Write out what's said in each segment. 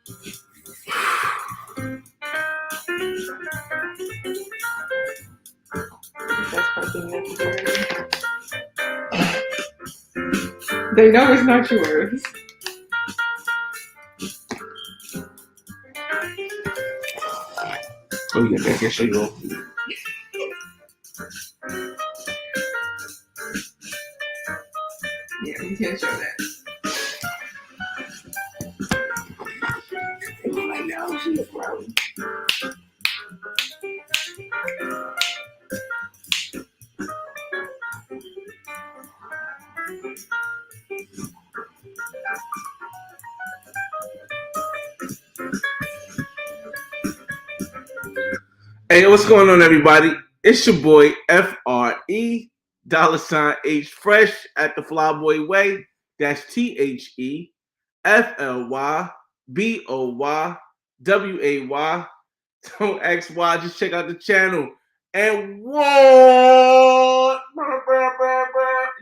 That's fucking necessary. They know it's not yours. Oh yeah, I can show you all. Yeah, you can't show that. Right now, she's growing. Hey, what's going on, everybody? It's your boy FRE $H Fresh at the Flyboy Way. That's THEFLYBOYWAY. Don't XY. Just check out the channel. And what?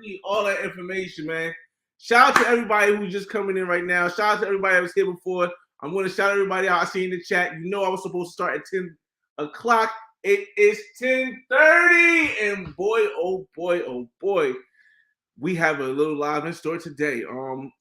Need all that information, man. Shout out to everybody who's just coming in right now. Shout out to everybody that was here before. I'm going to shout everybody out. I see in the chat. You know I was supposed to start at 10 o'clock. It is 10:30, and boy, oh boy, we have a little live in store today.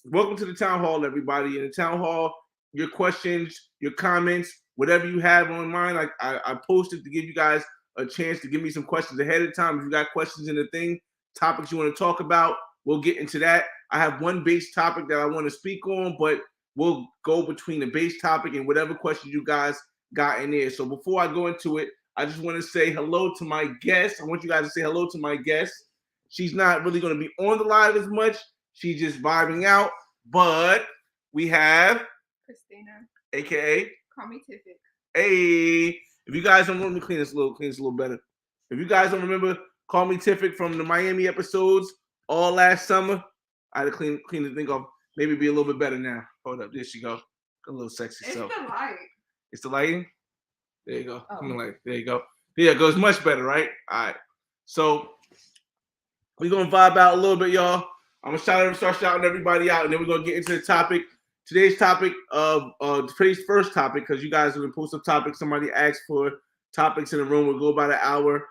Welcome to the Town Hall, everybody. In the Town Hall, your questions, your comments, whatever you have on mind, I posted to give you guys a chance to give me some questions ahead of time. If you got questions in the thing, topics you want to talk about, we'll get into that. I have one base topic that I want to speak on, but we'll go between the base topic and whatever questions you guys got in there. So before I go into it, I just want to say hello to my guest. I want you guys to say hello to my guest. She's not really going to be on the live as much. She's just vibing out. But we have Christina, aka call me Tiffany. Hey, if you guys don't, let me clean this a little better. If you guys don't remember, call me Tiffany from the Miami episodes all last summer. I had to clean the thing off. Maybe be a little bit better now. Hold up, there she go. A little sexy. It's so. the light. It's the lighting. There you go. Oh. There you go. Yeah, it goes much better, right? All right. So we're gonna vibe out a little bit, y'all. I'm gonna start shouting everybody out, and then we're gonna get into the topic. Today's topic of today's first topic, because you guys have been posting topics. Somebody asked for topics in the room. We'll go about an hour.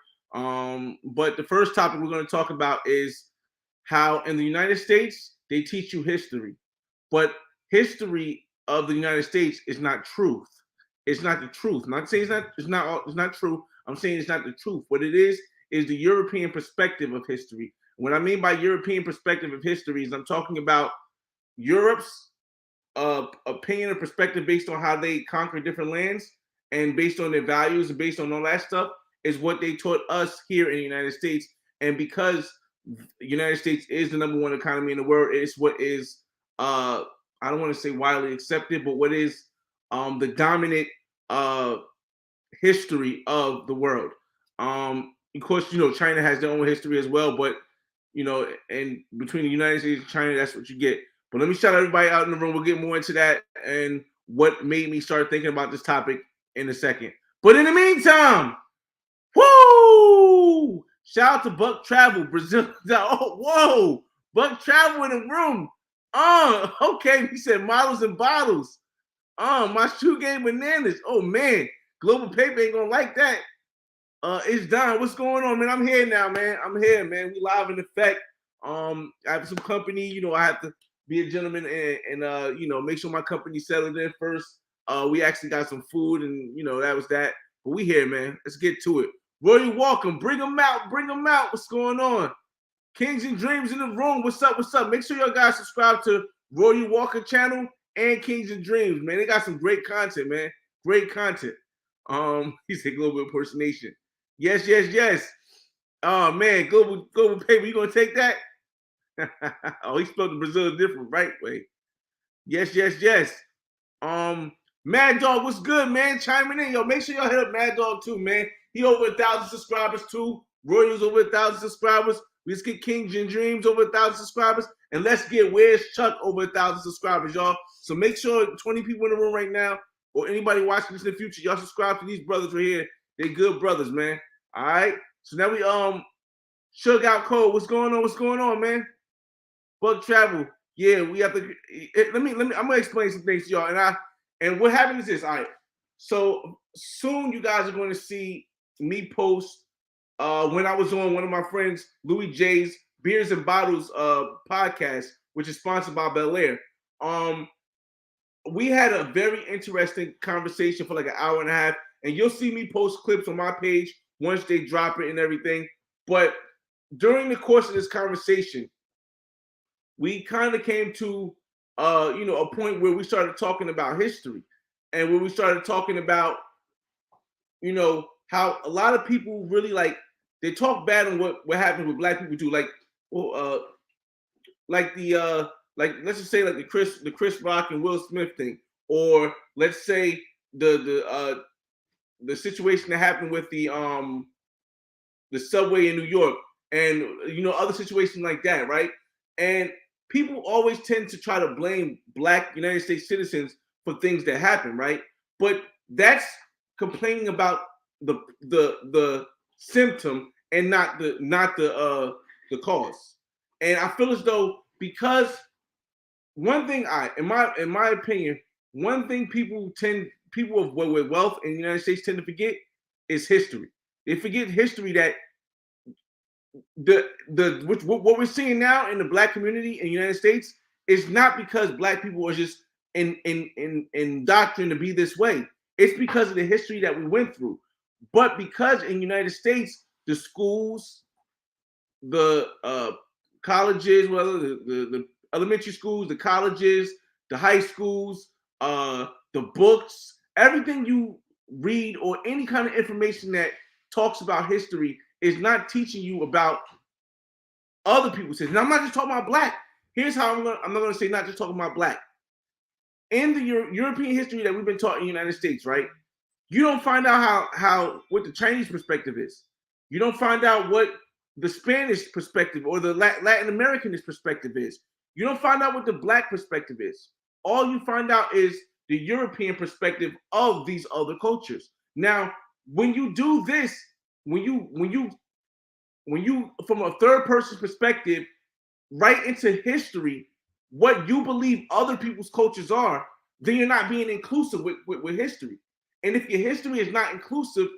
But the first topic we're gonna talk about is how in the United States they teach you history, but history of the United States is not truth. It's not the truth. I'm not saying it's not true. I'm saying it's not the truth. What it is the European perspective of history. What I mean by European perspective of history is I'm talking about Europe's opinion or perspective based on how they conquer different lands and based on their values and based on all that stuff is what they taught us here in the United States. And because the United States is the number one economy in the world, it's what is I don't want to say widely accepted, but what is the dominant history of the world. Of course, China has their own history as well, but and between the United States and China, that's what you get. But let me shout everybody out in the room. We'll get more into that and what made me start thinking about this topic in a second. But in the meantime, woo! Shout out to Buck Travel, Brazil. Oh, whoa! Buck Travel in the room. Okay. He said models and bottles. My shoe game bananas. Oh man, Global Paper ain't gonna like that. It's Don. What's going on, man? I'm here now, man. I'm here, man. We live in effect. I have some company. I have to be a gentleman and make sure my company settled in first. We actually got some food and that was that. But we here, man. Let's get to it. Roy Walker, bring them out. Bring them out. What's going on? Kings and Dreams in the room. What's up? What's up? Make sure y'all guys subscribe to Roy Walker channel and Kings and Dreams, man. They got some great content, man. Great content. He said global impersonation. Yes. Oh man, global paper. You gonna take that? Oh, he spelled the Brazil different, right? Wait. Yes. Mad Dog, what's good, man? Chiming in, yo. Make sure y'all hit up Mad Dog too, man. He over 1,000 subscribers too. Royals over 1,000 subscribers. Let's get Kings and Dreams over 1,000 subscribers, and let's get Where's Chuck over 1,000 subscribers, y'all. So make sure 20 people in the room right now, or anybody watching this in the future, y'all subscribe to these brothers right here. They good brothers, man. All right. So now we Shug Out Code. What's going on? What's going on, man? Buck Travel. Yeah, we have to. Let me. I'm gonna explain some things to y'all, and And what happened is this. All right. So soon you guys are going to see me post when I was on one of my friends Louis J's Beers and Bottles podcast, which is sponsored by Bel Air. We had a very interesting conversation for like an hour and a half, and you'll see me post clips on my page once they drop it and everything. But during the course of this conversation, we kind of came to a point where we started talking about history, and where we started talking about how a lot of people really they talk bad on what happened with black people too, let's just say like the Chris Rock and Will Smith thing, or let's say the situation that happened with the subway in New York, and other situations like that, right? And people always tend to try to blame Black United States citizens for things that happen, right? But that's complaining about the symptom and not the cause. And I feel as though, because one thing in my opinion, one thing people with wealth in the United States tend to forget is history. They forget history, that what we're seeing now in the Black community in the United States is not because Black people are just indoctrined to be this way. It's because of the history that we went through. But because in the United States, the schools, the colleges, whether the elementary schools, the colleges, the high schools, the books, everything you read or any kind of information that talks about history is not teaching you about other people's history. Now, I'm not just talking about Black. Here's how I'm not going to say not just talking about Black. In the European history that we've been taught in the United States, right? You don't find out how what the Chinese perspective is. You don't find out what the Spanish perspective or the Latin American perspective is. You don't find out what the Black perspective is. All you find out is the European perspective of these other cultures. Now, when you do this, when you from a third person perspective, right into history, what you believe other people's cultures are, then you're not being inclusive with history. And if your history is not inclusive,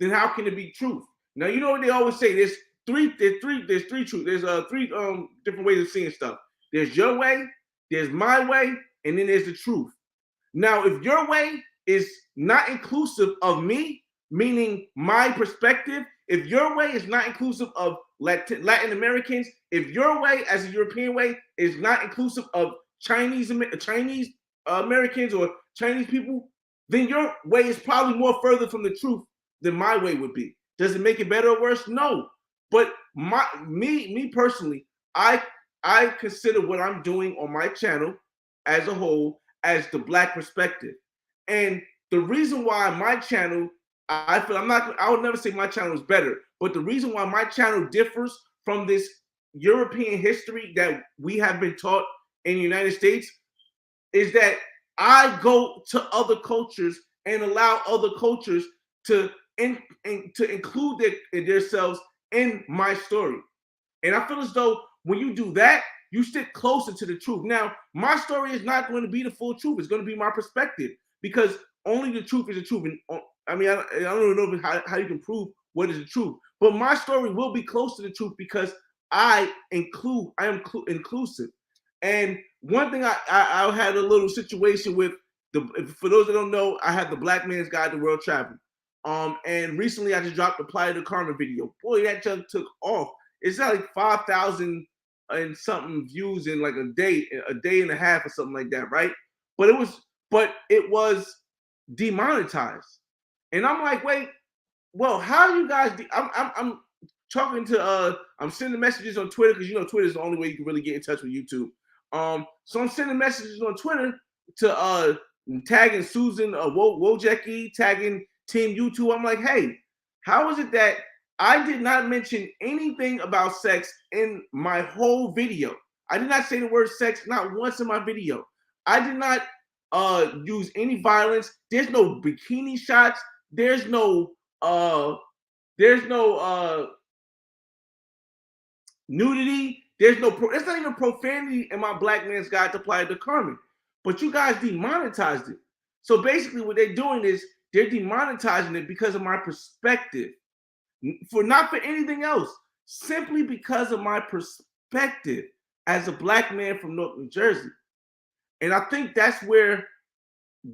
then how can it be truth? Now, you know what they always say, there's three truths. There's three different ways of seeing stuff. There's your way, there's my way, and then there's the truth. Now, if your way is not inclusive of me, meaning my perspective, if your way is not inclusive of Latin Americans, if your way as a European way is not inclusive of Chinese Americans or Chinese people, then your way is probably more further from the truth than my way would be. Does it make it better or worse? No. But me personally, I consider what I'm doing on my channel as a whole as the Black perspective. And the reason why my channel, I would never say my channel is better, but the reason why my channel differs from this European history that we have been taught in the United States is that I go to other cultures and allow other cultures to include themselves in my story. And I feel as though when you do that, you stick closer to the truth. Now, my story is not going to be the full truth. It's going to be my perspective, because only the truth is the truth. And I mean, I don't know how you can prove what is the truth, but my story will be close to the truth because I am inclusive. And one thing I had a little situation with for those that don't know, I had the Black Man's Guide to World Travel. And recently I just dropped the Playa del Carmen video. Boy, that just took off. It's got like 5,000 and something views in like a day and a half or something like that, right? But it was demonetized. And I'm like, wait, well, how you guys? I'm talking to I'm sending messages on Twitter, because Twitter is the only way you can really get in touch with YouTube. So I'm sending messages on Twitter to tagging Susan Wojcicki, tagging Team YouTube. I'm like, hey, how is it that I did not mention anything about sex in my whole video? I did not say the word sex not once in my video. I did not use any violence. There's no bikini shots. There's no nudity. It's not even profanity in my Black Man's Guide to Playa del Carmen. But you guys demonetized it. So basically, what they're doing is they're demonetizing it because of my perspective, not for anything else, simply because of my perspective as a black man from North New Jersey. And I think that's where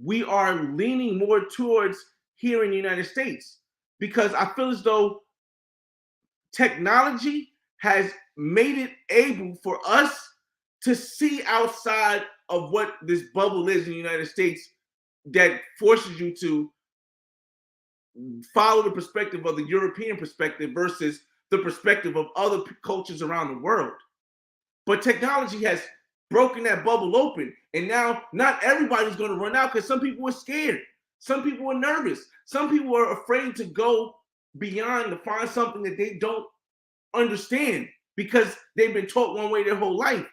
we are leaning more towards here in the United States, because I feel as though technology has made it able for us to see outside of what this bubble is in the United States, that forces you to follow the perspective of the European perspective versus the perspective of other cultures around the world. But technology has broken that bubble open, and now not everybody's going to run out, because some people are scared, some people are nervous, some people are afraid to go beyond to find something that they don't understand because they've been taught one way their whole life.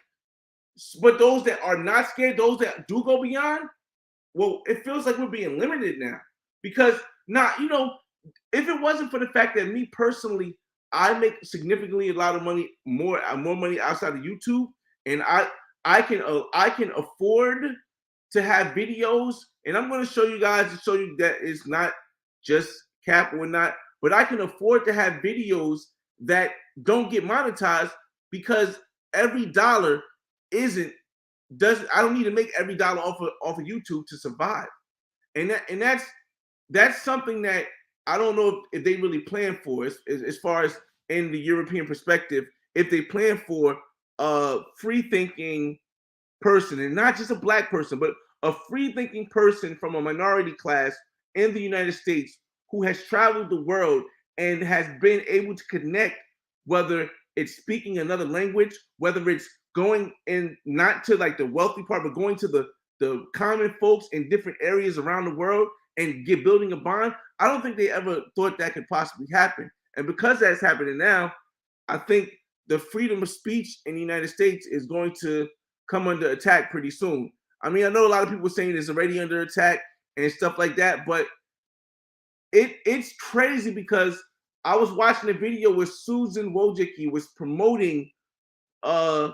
But those that are not scared, those that do go beyond, well, it feels like we're being limited now. Because now, if it wasn't for the fact that me personally, I make significantly a lot of money, more money outside of YouTube, and I can afford to have videos, and I'm going to show you guys to show you that it's not just cap or not, but I can afford to have videos that don't get monetized, because every dollar I don't need to make every dollar off of YouTube to survive. And that's something that I don't know if they really plan for, as far as in the European perspective, if they plan for a free thinking person, and not just a black person, but a free thinking person from a minority class in the United States who has traveled the world and has been able to connect, whether it's speaking another language, whether it's going in not to like the wealthy part, but going to the common folks in different areas around the world and building a bond. I don't think they ever thought that could possibly happen. And because that's happening now, I think the freedom of speech in the United States is going to come under attack pretty soon. I mean, I know a lot of people are saying it's already under attack and stuff like that, but it's crazy, because I was watching a video where Susan Wojcicki was promoting a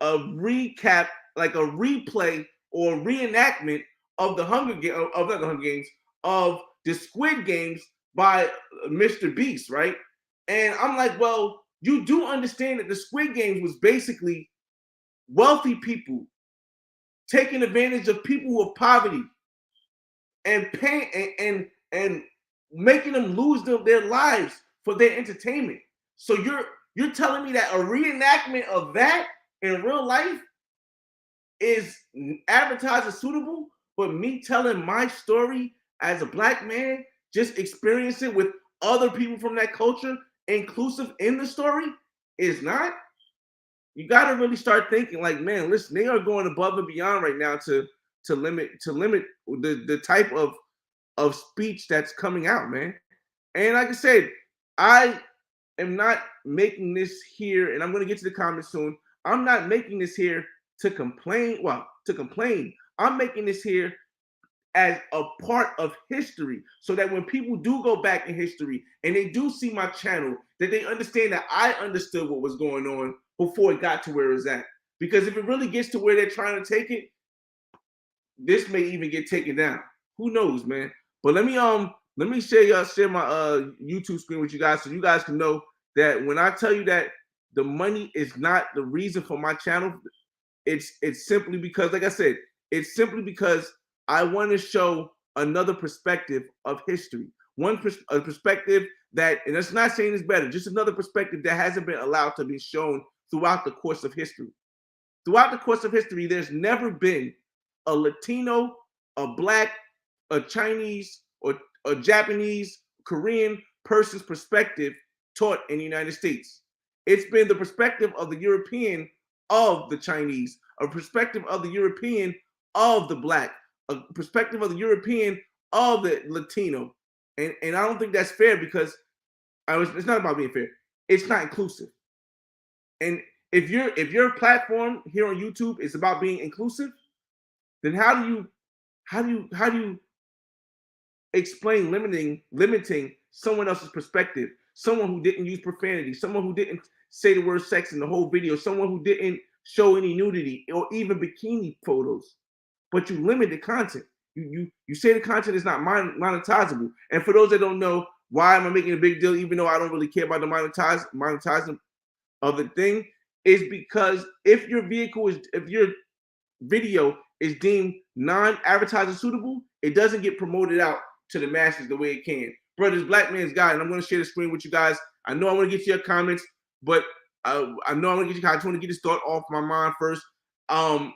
recap, like a replay or reenactment of the Hunger Games, of not the Hunger Games, of the Squid Games by Mr. Beast, right? And I'm like, well, you do understand that the Squid Games was basically wealthy people taking advantage of people who are poverty and paying and making them lose their lives for their entertainment. So you're telling me that a reenactment of that in real life is advertised as suitable, but me telling my story as a black man, just experiencing with other people from that culture, inclusive in the story, is not? You got to really start thinking like, man, listen, they are going above and beyond right now to limit the type of speech that's coming out, man. And like I said, I am not making this here, and I'm going to get to the comments soon. I'm not making this here to complain. Well, to complain. I'm making this here as a part of history, so that when people do go back in history and they do see my channel, that they understand that I understood what was going on before it got to where it's at. Because if it really gets to where they're trying to take it, this may even get taken down. Who knows, man? But let me share my YouTube screen with you guys, so you guys can know that when I tell you that the money is not the reason for my channel, it's simply because, like I said, it's simply because I want to show another perspective of history. A perspective that, and that's not saying it's better, just another perspective that hasn't been allowed to be shown throughout the course of history. Throughout the course of history, there's never been a Latino, a Black, a Chinese, or a Japanese, Korean person's perspective taught in the United States. It's been the perspective of the European of the Chinese, a perspective of the European of the Black, a perspective of the European of the Latino. And I don't think that's fair, because it's not about being fair. It's not inclusive. And if your platform here on YouTube is about being inclusive, then how do you explain limiting someone else's perspective, someone who didn't use profanity, someone who didn't say the word sex in the whole video, someone who didn't show any nudity or even bikini photos, but you limited content? You say the content is not monetizable. And for those that don't know, why am I making a big deal, even though I don't really care about the monetizing of the thing, is because if your video is deemed non-advertiser suitable, it doesn't get promoted out to the masses the way it can. Brothers, Black Man's Guide, and I'm going to share the screen with you guys. I know I want to get to your comments, but I know I want to get you guys. I just want to get this thought off my mind first. I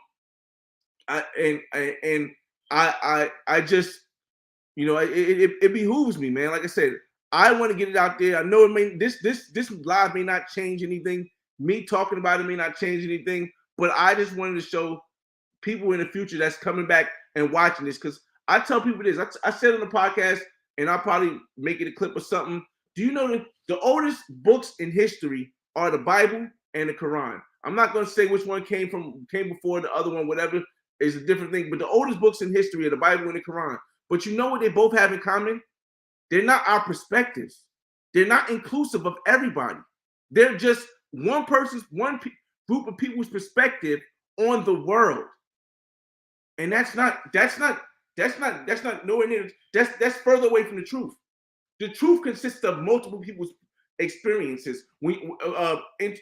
just, you know, it behooves me, man. Like I said, I want to get it out there. I know it may this live may not change anything. Me talking about it may not change anything, but I just wanted to show people in the future that's coming back and watching this, because I tell people this. I said on the podcast, and I'll probably make it a clip or something. Do you know that the oldest books in history are the Bible and the Quran? I'm not going to say which one came before the other one, whatever is a different thing. But the oldest books in history are the Bible and the Quran. But you know what they both have in common? They're not our perspectives. They're not inclusive of everybody. They're just one group of people's perspective on the world. And that's not nowhere near. That's further away from the truth. The truth consists of multiple people's experiences,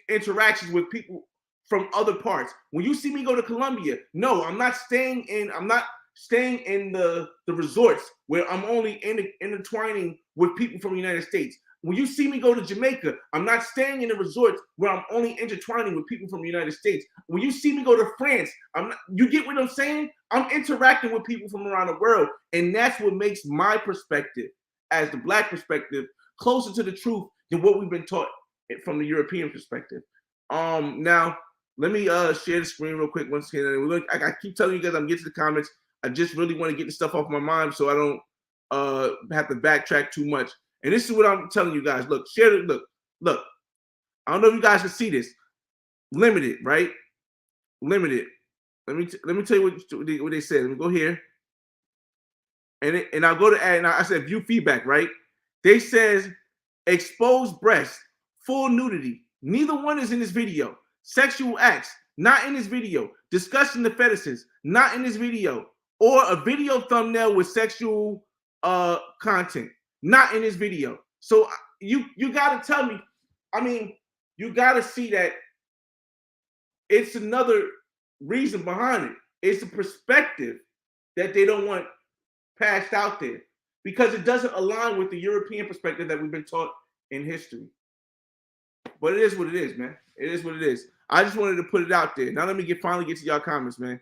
interactions with people from other parts. When you see me go to Colombia, no, I'm not staying in the resorts where I'm only intertwining with people from the United States. When you see me go to Jamaica, I'm not staying in the resorts where I'm only intertwining with people from the United States. When you see me go to France, you get what I'm saying? I'm interacting with people from around the world. And that's what makes my perspective, as the Black perspective, closer to the truth than what we've been taught from the European perspective. Now, let me share the screen real quick once again. I keep telling you guys I'm getting to the comments. I just really want to get the stuff off my mind so I don't have to backtrack too much. And this is what I'm telling you guys. Look, share it. Look. I don't know if you guys can see this. Limited, right? Limited. Let me tell you what they said. Let me go here. And I'll go to add. And I said view feedback, right? They says exposed breast, full nudity. Neither one is in this video. Sexual acts, not in this video. Discussing the fetishes, not in this video. Or a video thumbnail with sexual content, not in this video. So you got to tell me, I mean, you got to see that it's another reason behind it. It's a perspective that they don't want passed out there because it doesn't align with the European perspective that we've been taught in history. But it is what it is, man. It is what it is. I just wanted to put it out there. Now let me finally get to y'all comments, man.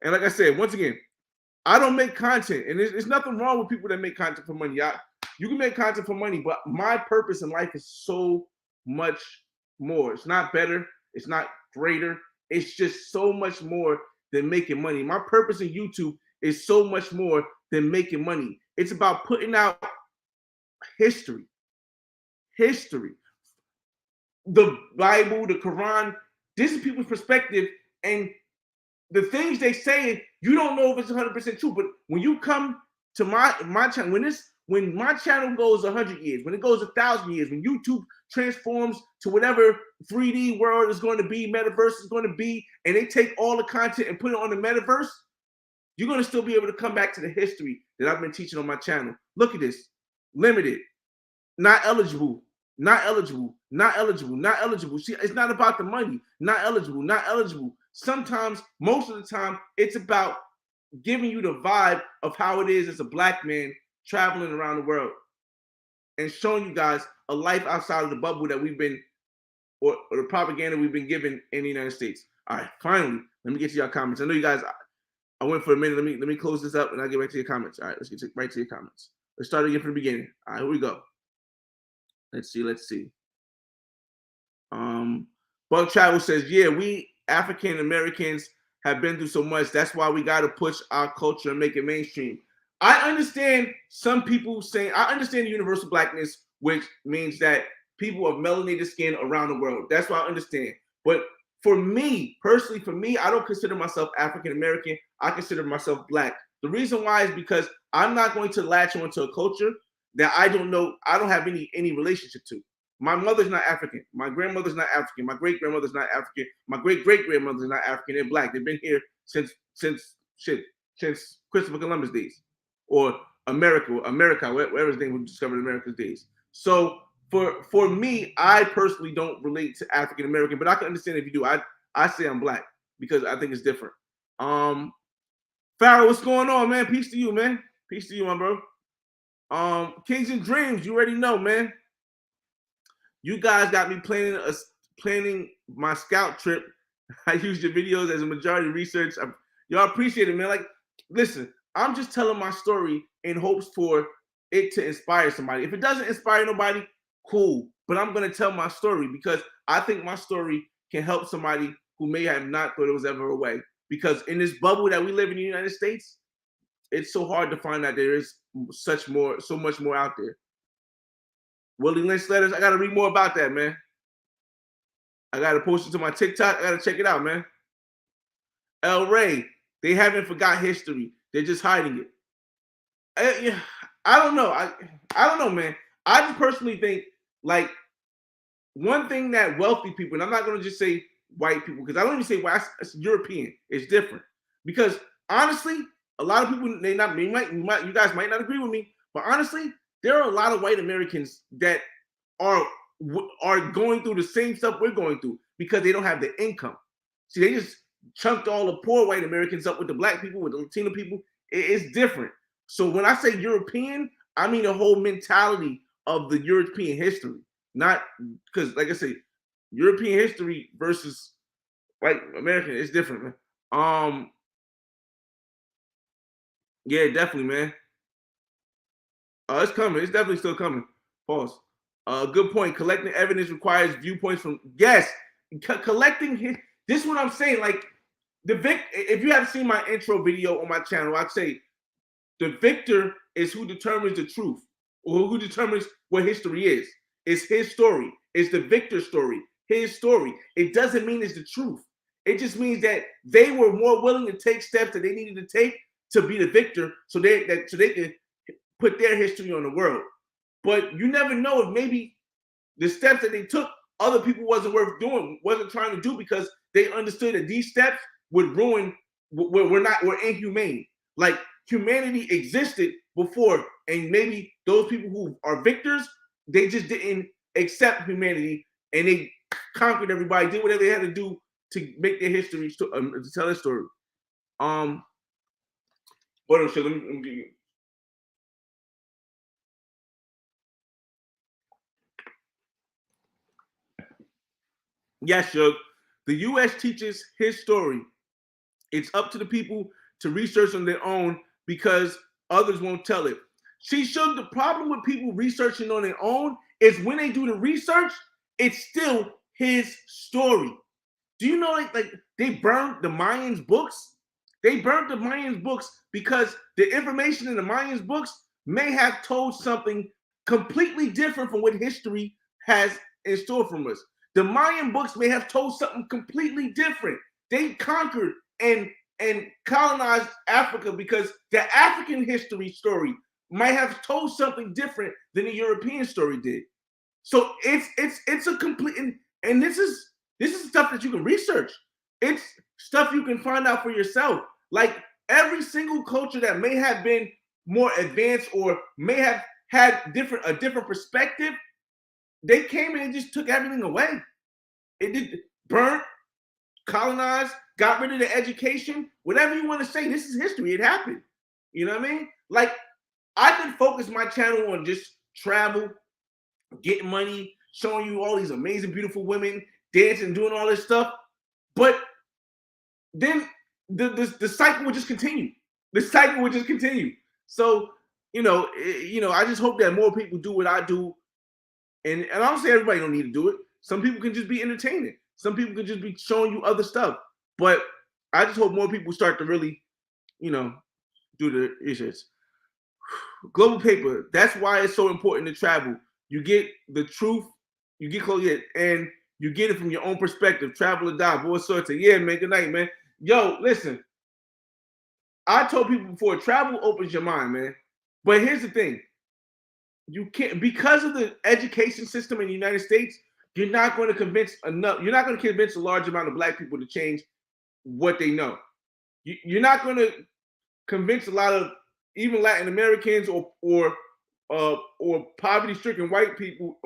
And like I said, once again, I don't make content, and there's nothing wrong with people that make content for money. You can make content for money, but my purpose in life is so much more. It's not better. It's not greater. It's just so much more than making money. My purpose in YouTube is so much more than making money. It's about putting out history. History. The Bible, the Quran, this is people's perspective, and the things they say, you don't know if it's 100% true. But when you come to my channel, when my channel goes 100 years, when it goes 1,000 years, when YouTube transforms to whatever 3D world is going to be, metaverse is going to be, and they take all the content and put it on the metaverse, you're going to still be able to come back to the history that I've been teaching on my channel. Look at this. Limited. Not eligible. Not eligible. Not eligible. Not eligible. See, it's not about the money. Not eligible. Not eligible. Sometimes, most of the time, it's about giving you the vibe of how it is as a Black man traveling around the world and showing you guys a life outside of the bubble that we've been, or the propaganda we've been given in the United States. All right, finally, let me get to your comments. I know you guys, I went for a minute. Let me close this up and I'll get back to your comments. All right, let's get right to your comments. Let's start again from the beginning. All right, here we go. Let's see. Bug Travel says, yeah, we African Americans have been through so much. That's why we got to push our culture and make it mainstream. I understand some people saying, I understand the universal Blackness, which means that people of melanated skin around the world. That's what I understand. But for me, personally, I don't consider myself African American. I consider myself Black. The reason why is because I'm not going to latch onto a culture that I don't know, I don't have any relationship to. My mother's not African. My grandmother's not African. My great-grandmother's not African. My great-great-grandmother's not African. They're Black. They've been here since since Christopher Columbus days, or America, whatever his name was discovered in America's days. So for me, I personally don't relate to African American, but I can understand if you do. I say I'm black because I think it's different. Farrell, what's going on, man? Peace to you, man. Peace to you, my bro. Kings and Dreams, you already know, man. You guys got me planning my scout trip. I use your videos as a majority research. Y'all appreciate it, man. Like, listen, I'm just telling my story in hopes for it to inspire somebody. If it doesn't inspire nobody, cool. But I'm gonna tell my story because I think my story can help somebody who may have not thought it was ever a way. Because in this bubble that we live in the United States, it's so hard to find out there is so much more out there. Willie Lynch letters, I gotta read more about that, man. I gotta post it to my TikTok. I gotta check it out, man. El Rey, they haven't forgot history. They're just hiding it. I don't know. I don't know, man. I just personally think, like, one thing that wealthy people, and I'm not gonna just say white people, because I don't even say white, it's European. It's different. Because honestly, a lot of people, you guys might not agree with me, but honestly, there are a lot of white Americans that are going through the same stuff we're going through because they don't have the income. See, they just chunked all the poor white Americans up with the black people, with the Latino people. It's different. So when I say European, I mean the whole mentality of the European history. Not because, like I say, European history versus white American, it's different, man. Yeah, definitely, man. It's coming. It's definitely still coming. Pause. Good point. Collecting evidence requires viewpoints from collecting. This is what I'm saying. Like if you have seen my intro video on my channel, I'd say the victor is who determines the truth, or who determines what history is. It's his story. It's the victor's story. His story. It doesn't mean it's the truth. It just means that they were more willing to take steps that they needed to take to be the victor, so they could put their history on the world. But you never know if maybe the steps that they took, other people wasn't worth doing, wasn't trying to do, because they understood that these steps would ruin. We're inhumane. Like, humanity existed before, and maybe those people who are victors, they just didn't accept humanity, and they conquered everybody, did whatever they had to do to make their history, to tell their story. What else? Let me give you. Yes, Shug. The U.S. teaches his story. It's up to the people to research on their own because others won't tell it. See, Shug, the problem with people researching on their own is when they do the research, it's still his story. Do you know, like they burned the Mayans books? They burnt the Mayans books because the information in the Mayans books may have told something completely different from what history has in store from us. The Mayan books may have told something completely different. They conquered and colonized Africa because the African history story might have told something different than the European story did. So it's a complete, and this is stuff that you can research. It's stuff you can find out for yourself. Like, every single culture that may have been more advanced or may have had a different perspective, they came in and just took everything away. It did burn, colonized, got rid of the education, whatever you want to say. This is history. It happened. You know what I mean? Like, I can focus my channel on just travel, getting money, showing you all these amazing, beautiful women, dancing, doing all this stuff. But then the cycle would just continue. The cycle would just continue. So, I just hope that more people do what I do. And I don't say everybody don't need to do it. Some people can just be entertaining. Some people can just be showing you other stuff. But I just hope more people start to really, do the research. Global paper. That's why it's so important to travel. You get the truth. You get close, and you get it from your own perspective. Travel or die. Boy, sorta. Yeah, man. Good night, man. Yo, listen. I told people before, travel opens your mind, man. But here's the thing. You can't, because of the education system in the United States, you're not going to convince a large amount of black people to change what they know. You're not going to convince a lot of even Latin Americans or poverty-stricken white people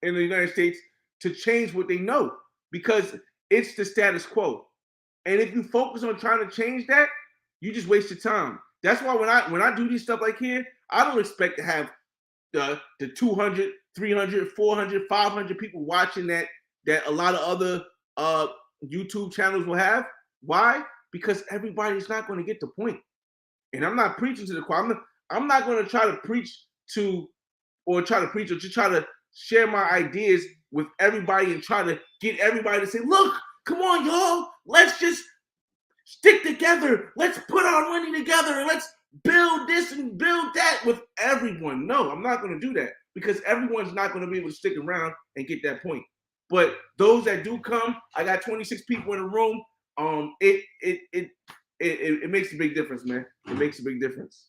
in the United States to change what they know because it's the status quo. And if you focus on trying to change that, you just waste your time. That's why when I do these stuff like here, I don't expect to have the 200, 300, 400, 500 people watching that a lot of other YouTube channels will have. Why? Because everybody's not going to get the point. And I'm not preaching to the choir. I'm not going to try to preach to try to share my ideas with everybody and try to get everybody to say, look, come on, y'all, let's just stick together. Let's put our money together and let's build this and build that with everyone. No, I'm not going to do that because everyone's not going to be able to stick around and get that point. But those that do come, I got 26 people in the room. It makes a big difference, man. It makes a big difference.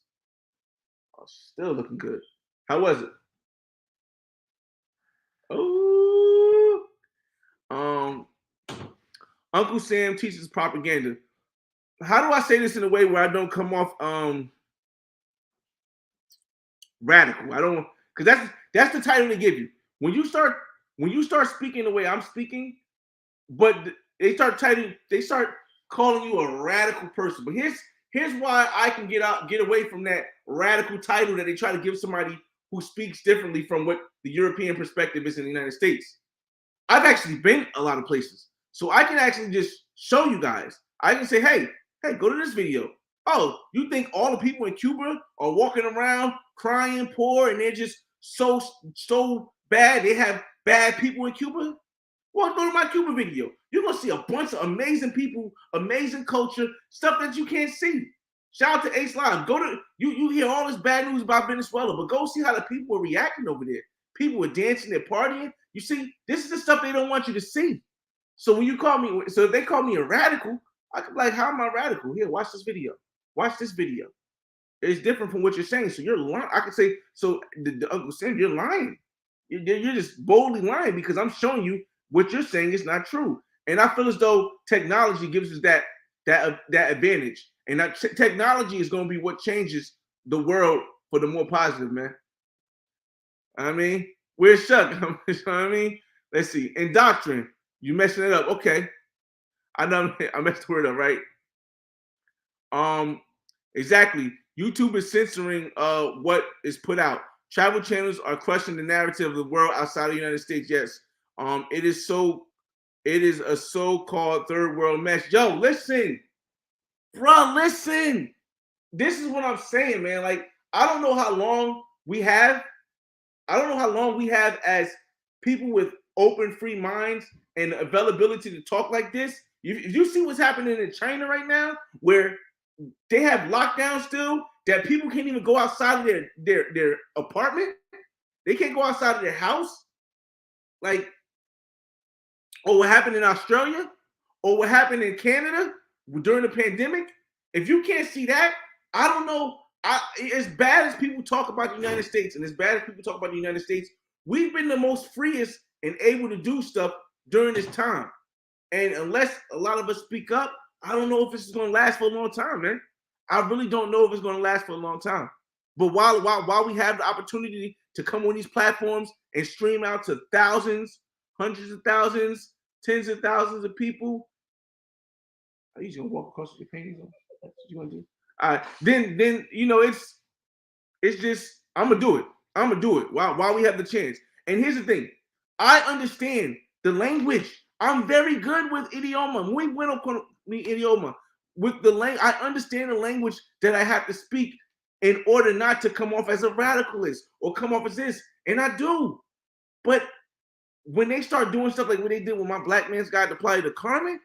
Oh, still looking good. How was it? Oh, Uncle Sam teaches propaganda. How do I say this in a way where I don't come off radical? I don't, because that's the title they give you when you start speaking the way I'm speaking. But they start calling you a radical person. But here's why I can get away from that radical title that they try to give somebody who speaks differently from what the European perspective is in the United States. I've actually been a lot of places, so I can actually just show you guys. I can say, hey, go to this video. Oh, you think all the people in Cuba are walking around crying, poor, and they're just so bad? They have bad people in Cuba? Well, go to my Cuba video. You're gonna see a bunch of amazing people, amazing culture, stuff that you can't see. Shout out to Ace Live. Go to you hear all this bad news about Venezuela, but go see how the people are reacting over there. People are dancing, they're partying. You see, this is the stuff they don't want you to see. So when you call me, so if they call me a radical, I could be like, how am I radical? Here, watch this video. Watch this video. It's different from what you're saying. So you're lying. I could say, so the Uncle Sam, you're lying. You're just boldly lying because I'm showing you what you're saying is not true. And I feel as though technology gives us that advantage. And that technology is going to be what changes the world for the more positive, man. I mean, where's Chuck? You know what I mean? Let's see. Indoctrine. You messing it up. Okay. I know I messed the word up, right? Exactly. YouTube is censoring what is put out. Travel channels are crushing the narrative of the world outside of the United States. Yes. It is a so-called third world mess. Yo, listen. Bro, listen. This is what I'm saying, man. Like, I don't know how long we have. I don't know how long we have as people with open, free minds and availability to talk like this. If you see what's happening in China right now, where they have lockdown still, that people can't even go outside of their apartment. They can't go outside of their house. Like, or what happened in Australia, or what happened in Canada during the pandemic. If you can't see that, I don't know. As bad as people talk about the United States, and as bad as people talk about the United States, we've been the most freest and able to do stuff during this time. And unless a lot of us speak up, I don't know if this is going to last for a long time, man. I really don't know if it's going to last for a long time. But while we have the opportunity to come on these platforms and stream out to thousands, hundreds of thousands, tens of thousands of people, are you just gonna walk across your panties? That's what you gonna do? All right, then you know it's just I'm gonna do it. I'm gonna do it while we have the chance. And here's the thing: I understand the language. I'm very good with idioma. Muy bueno con mi idioma. With the language, I understand the language that I have to speak in order not to come off as a radicalist or come off as this, and I do. But when they start doing stuff like what they did with my black man's guide to Playa del Carmen,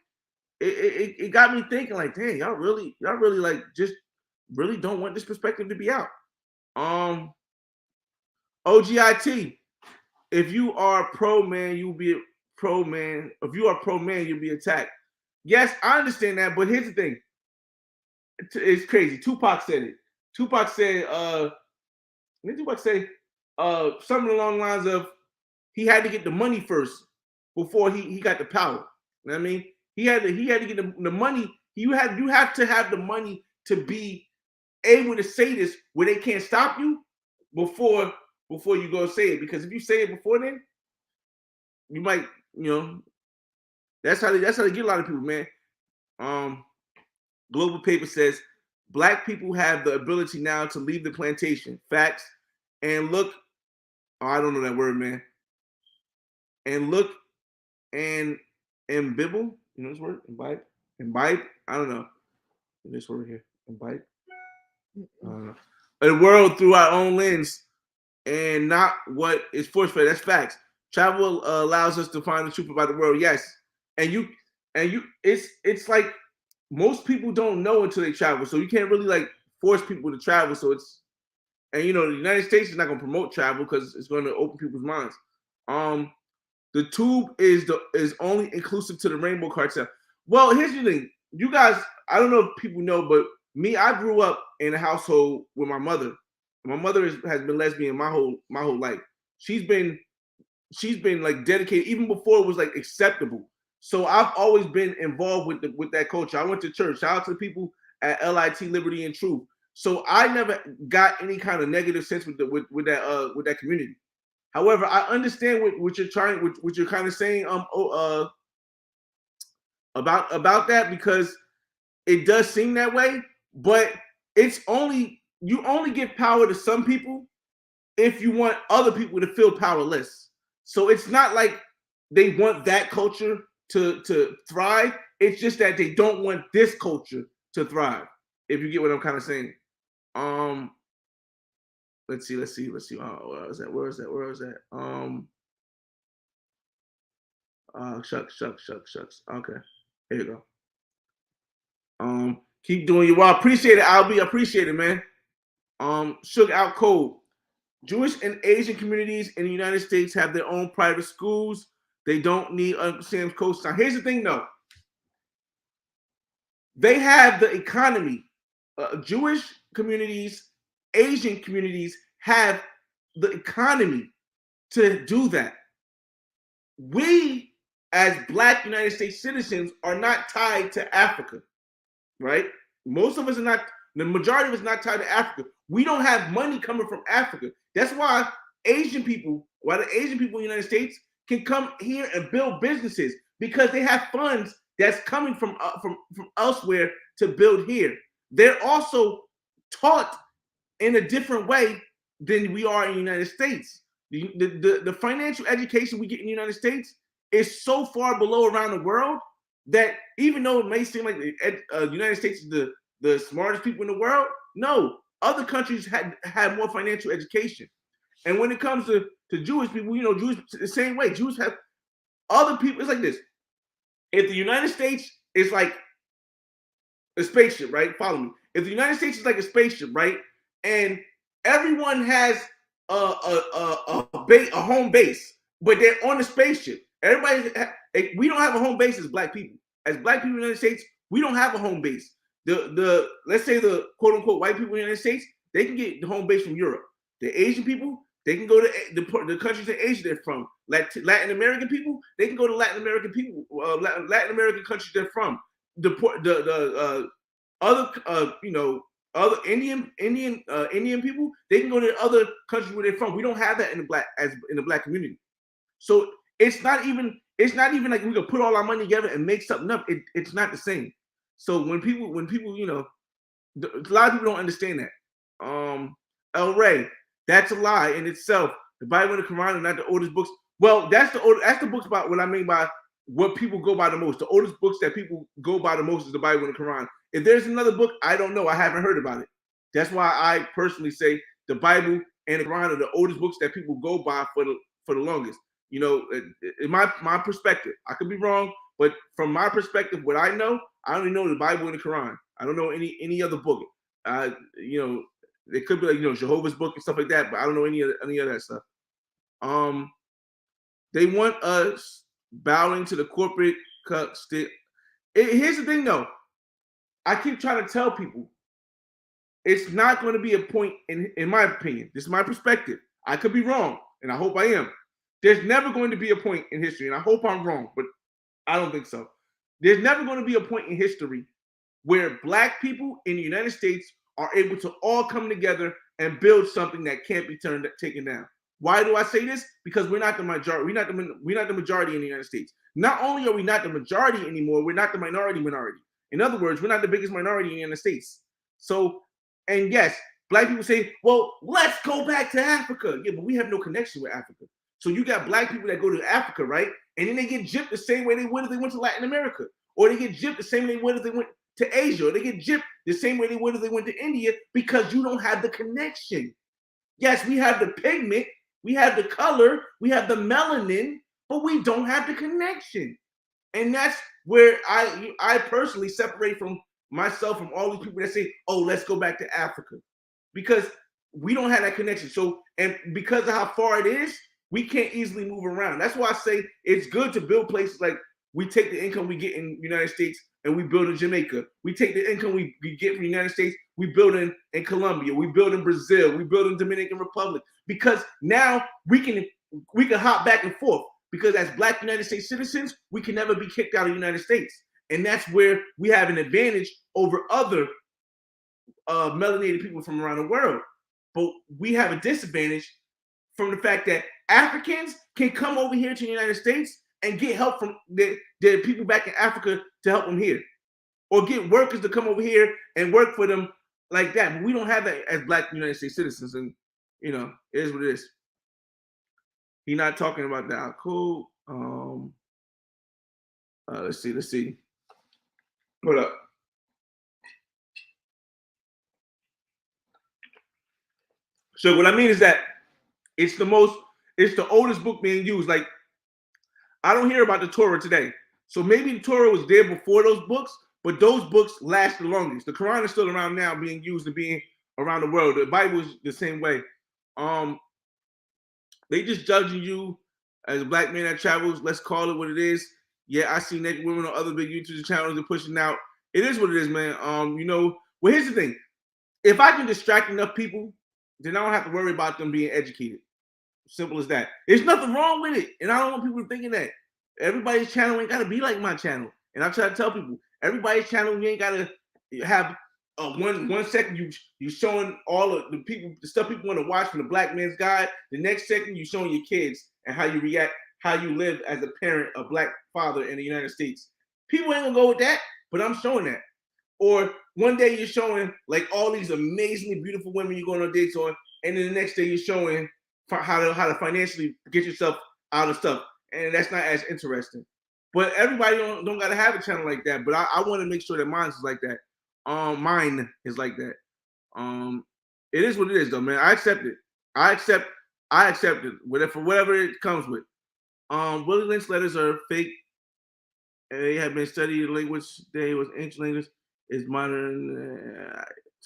it got me thinking like, dang, y'all really like just really don't want this perspective to be out. OGIT, if you are pro man, you'll be pro man. If you are pro man, you'll be attacked. Yes, I understand that, but here's the thing. It's crazy. Tupac said it. Tupac said, what did Tupac say? Something along the lines of he had to get the money first before he got the power. You know what I mean? He had to get the money. You have to have the money to be able to say this where they can't stop you before you go say it. Because if you say it before then, you might, that's how they get a lot of people, man. Global Paper says Black people have the ability now to leave the plantation. Facts. And look, I don't know that word, man. And look and bibble, you know this word? Imbibe? I don't know. This word here. Imbibe? I don't know. A world through our own lens and not what is forced fed. That's facts. Travel allows us to find the truth about the world. Yes. And it's like most people don't know until they travel. So you can't really like force people to travel. So the United States is not going to promote travel because it's going to open people's minds. The tube is only inclusive to the Rainbow Cartel. Well, here's the thing. You guys, I don't know if people know, but me, I grew up in a household with my mother. My mother has been lesbian my whole life. She's been like dedicated even before it was like acceptable. So I've always been involved with that culture. I went to church. Shout out to the people at LIT Liberty and Truth. So I never got any kind of negative sense with that community. However, I understand what you're kind of saying about that, because it does seem that way, but you only give power to some people if you want other people to feel powerless. So it's not like they want that culture to thrive. It's just that they don't want this culture to thrive. If you get what I'm kind of saying. Let's see. Oh, where is that? Shucks. Okay, here you go. Keep doing your well. Appreciate it, Albie. Appreciate it, man. Shook out cold. Jewish and Asian communities in the United States have their own private schools. They don't need Uncle Sam's co-sign. Here's the thing, though. They have the economy. Jewish communities, Asian communities have the economy to do that. We, as Black United States citizens, are not tied to Africa, right? Most of us are not. The majority of us are not tied to Africa. We don't have money coming from Africa. That's why the Asian people in the United States can come here and build businesses, because they have funds that's coming from elsewhere to build here. They're also taught in a different way than we are in the United States. The financial education we get in the United States is so far below around the world that even though it may seem like the United States is the smartest people in the world, no, other countries had more financial education. And when it comes to Jewish people, Jews the same way. Jews have other people. It's like this. If the United States is like a spaceship, right? Follow me. If the United States is like a spaceship, right, and everyone has a home base, but they're on the spaceship. We don't have a home base as Black people. As Black people in the United States, we don't have a home base. Let's say the quote unquote white people in the United States, they can get the home base from Europe. The Asian people, they can go to the countries in Asia they're from. Latin American people, they can go to Latin American countries they're from. Other Indian people, they can go to other countries where they're from. We don't have that in the Black community. So it's not even like we can put all our money together and make something up. It's not the same. So when people, a lot of people don't understand that. El Rey, that's a lie in itself. The Bible and the Quran are not the oldest books. Well, that's the books about what I mean by what people go by the most. The oldest books that people go by the most is the Bible and the Quran. If there's another book, I don't know. I haven't heard about it. That's why I personally say the Bible and the Quran are the oldest books that people go by for the longest. In my perspective, I could be wrong, but from my perspective, what I know, I only know the Bible and the Quran. I don't know any other book. It could be like Jehovah's Book and stuff like that, but I don't know any of that stuff. They want us bowing to the corporate stick. Here's the thing, though. I keep trying to tell people, it's not going to be a point, in my opinion. This is my perspective. I could be wrong, and I hope I am. There's never going to be a point in history, and I hope I'm wrong, but I don't think so. There's never going to be a point in history where black people in the United States are able to all come together and build something that can't be taken down. Why do I say this? Because we're not the majority. We're not the majority in the United States. Not only are we not the majority anymore, we're not the minority. In other words, we're not the biggest minority in the United States. So, and yes, black people say, well, let's go back to Africa. Yeah, but we have no connection with Africa. So you got black people that go to Africa, right? And then they get gypped the same way they would if they went to Latin America. Or they get gypped the same way they would if they went to Asia. Or they get gypped the same way they would if they went to India, because you don't have the connection. Yes, we have the pigment, we have the color, we have the melanin, but we don't have the connection. And that's where I personally separate from myself from all these people that say, oh, let's go back to Africa. Because we don't have that connection. So, and because of how far it is, we can't easily move around. That's why I say it's good to build places like we take the income we get in the United States and we build in Jamaica. We take the income we get from the United States, we build in Colombia, we build in Brazil, we build in Dominican Republic. Because now we can hop back and forth. Because as Black United States citizens, we can never be kicked out of the United States. And that's where we have an advantage over other melanated people from around the world. But we have a disadvantage from the fact that Africans can come over here to the United States and get help from the people back in Africa to help them here. Or get workers to come over here and work for them like that. But we don't have that as Black United States citizens. And, you know, it is what it is. He's not talking about that. Cool. Let's see. Hold up. So what I mean is that it's the oldest book being used. Like, I don't hear about the Torah today. So maybe the Torah was there before those books, but those books last the longest. The Quran is still around now, being used and being around the world. The Bible is the same way. They just judging you as a Black man that travels. Let's call it what it is. Yeah, I see naked women on other big YouTube channels and pushing out. It is what it is, man. You know, well, here's the thing. If I can distract enough people, then I don't have to worry about them being educated. Simple as that. There's nothing wrong with it. And I don't want people thinking that. Everybody's channel ain't got to be like my channel. And I try to tell people, everybody's channel, you ain't got to have one second you showing all of the stuff people want to watch from the Black Man's Guide. The next second you showing your kids and how you react, how you live as a parent, a Black father in the United States. People ain't gonna go with that, but I'm showing that. Or one day you're showing like all these amazingly beautiful women you're going on dates on, and then the next day you're showing how to financially get yourself out of stuff, and that's not as interesting. But everybody don't gotta have a channel like that. But I want to make sure that mine is like that. Mine is like that. It is what it is, though, man. I accept it. I accept it. For whatever it comes with. Willie Lynch letters are fake. They have been studied language. They was ancient language. Is modern